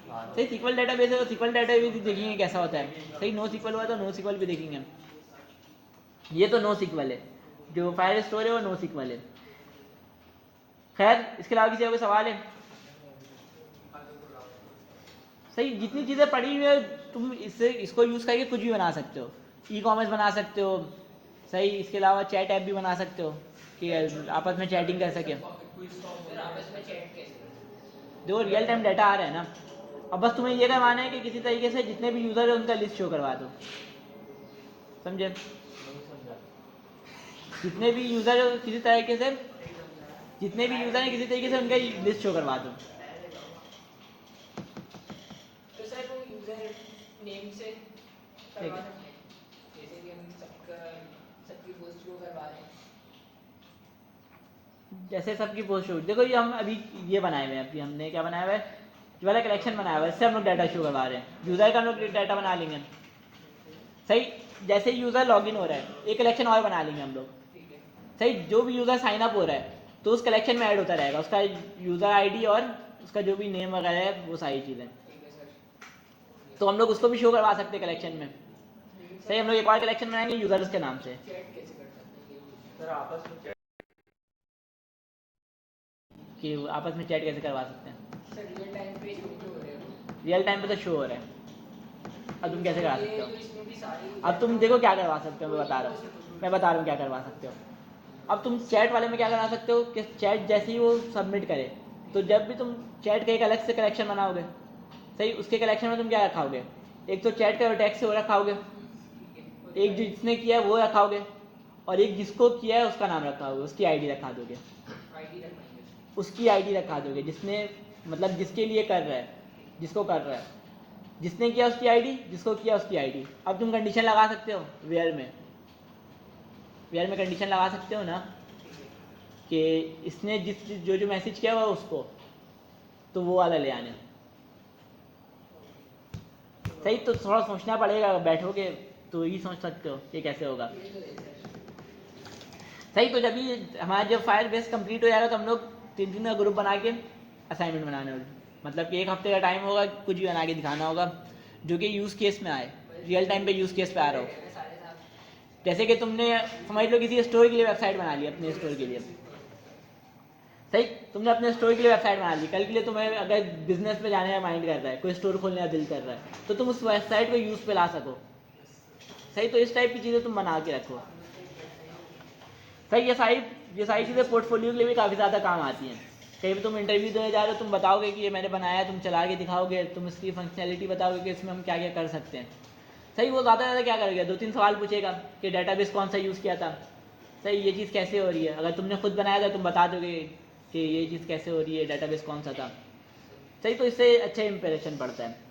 S3: हाँ
S1: सही, SQL डेटाबेस है तो SQL डेटाबेस भी देखेंगे कैसा होता है। सही, NoSQL हुआ तो NoSQL भी देखेंगे। ये तो NoSQL है, जो फाइल स्टोर है वो NoSQL है। खैर, इसके अलावा किसी का कोई सवाल है? सही, जितनी चीज़ें पढ़ी हुई है तुम इसको यूज़ करके कुछ भी बना सकते हो। ई-कॉमर्स बना सकते हो। सही, इसके अलावा चैट ऐप भी बना सकते हो कि आपस में चैटिंग कर सकें।
S2: फिर आपस में चैट कैसे करते हैं?
S1: देखो, रियल टाइम डाटा आ रहा है ना, अब बस तुम्हें ये करवाना है कि किसी तरीके से जितने भी यूज़र है उनका लिस्ट शो करवा दो। समझे?
S3: नहीं समझा।
S1: जितने भी यूज़र है किसी तरीके से, जितने भी यूज़र हैं किसी तरीके से उनका लिस्ट शो करवा दो।
S2: तो सर वो यूज़र नेम से करवा सकते हैं जैसे कि हम सबकी पोस्ट को करवा रहे हैं।
S1: जैसे सबकी पोस्ट शो, देखो ये हम अभी ये बनाए हुए हैं, अभी हमने क्या बनाया हुआ है, जो वाला कलेक्शन बनाया हुआ है, इससे हम लोग डाटा शो करवा रहे हैं। यूज़र का हम लोग डाटा बना लेंगे। सही, जैसे यूज़र लॉगिन हो रहा है एक कलेक्शन और बना लेंगे हम लोग।
S2: ठीक है
S1: सही, जो भी यूज़र साइन अप हो रहा है तो उस कलेक्शन में ऐड होता रहेगा, उसका यूज़र ID और उसका जो भी नेम वगैरह है वो सारी चीज़ें,
S2: ठीक है सर।
S1: तो हम लोग उसको भी शो करवा सकते हैं कलेक्शन में। सही, हम लोग एक और कलेक्शन बनाएंगे यूज़र्स के नाम से।
S2: चैट कैसे कर सकते हैं ये पूछना।
S3: सर आपस में
S1: कि आपस में चैट कैसे करवा सकते हैं?
S2: सर रियल टाइम पे शो तो हो रहे हो।
S1: रियल टाइम पे तो शो हो रहा है, अब तुम कैसे करा सकते हो?
S2: तो इसमें भी सारी
S1: अब तुम देखो क्या करवा सकते हो, मैं बता रहा हूँ क्या करवा सकते हो। अब तुम चैट वाले में क्या करवा सकते हो कि चैट जैसे ही वो सबमिट करे तो जब भी तुम चैट का एक अलग से कलेक्शन बनाओगे, सही, उसके कलेक्शन में तुम क्या रखाओगे? एक तो चैट का टैक्स से वो रखाओगे, एक जिसने किया है वो रखाओगे, और एक जिसको किया है उसका नाम रखाओगे, उसकी आईडी रखा दोगे,
S2: आईडी रखेंगे।
S1: उसकी आईडी रखा दोगे, जिसने मतलब जिसके लिए कर रहा है, जिसको कर रहा है, जिसने किया उसकी आईडी, जिसको किया उसकी आईडी। अब तुम कंडीशन लगा सकते हो वेयर में कंडीशन लगा सकते हो ना कि इसने जो मैसेज किया हुआ उसको, तो वो वाला ले आने। सही, तो थोड़ा सोचना पड़ेगा, बैठोगे तो ही सोच सकते हो कि कैसे होगा। सही, तो जब ये हमारा जब फायर बेस कंप्लीट हो जाएगा तो हम लोग 3 का ग्रुप बना के असाइनमेंट बनाने होगा, मतलब कि 1 हफ्ते का टाइम होगा, कुछ भी बना के दिखाना होगा जो कि यूज़ केस में आए, रियल टाइम पे यूज़ केस पे आ रहा हो। जैसे कि तुमने समझ लो किसी स्टोर के लिए वेबसाइट बना ली, अपने स्टोर के लिए, सही, तुमने अपने स्टोर के लिए वेबसाइट बना ली, कल के लिए तुम्हें अगर बिजनेस पे जाने का माइंड कर रहा है, कोई स्टोर खोलने का दिल कर रहा है, तो तुम उस वेबसाइट को यूज़ पे ला सको। सही, तो इस टाइप की चीज़ें तुम बना के रखो। सही, ये सारी चीज़ें पोर्टफोलियो के लिए भी काफ़ी ज़्यादा काम आती हैं। कहीं भी तुम इंटरव्यू देने जा रहे हो, तुम बताओगे कि ये मैंने बनाया है, तुम चला के दिखाओगे, तुम इसकी फंक्शनैलिटी बताओगे कि इसमें हम क्या क्या कर सकते हैं। सही, वो ज़्यादा क्या करेगा, 2-3 सवाल पूछेगा कि डेटाबेस कौन सा यूज़ किया था, सही, ये चीज़ कैसे हो रही है। अगर तुमने खुद बनाया था तुम बता दोगे कि ये चीज़ कैसे हो रही है, डेटाबेस कौन सा था। सही, तो इससे अच्छा इंप्रेशन पड़ता है।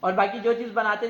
S1: और बाकी जो चीज़ बनाते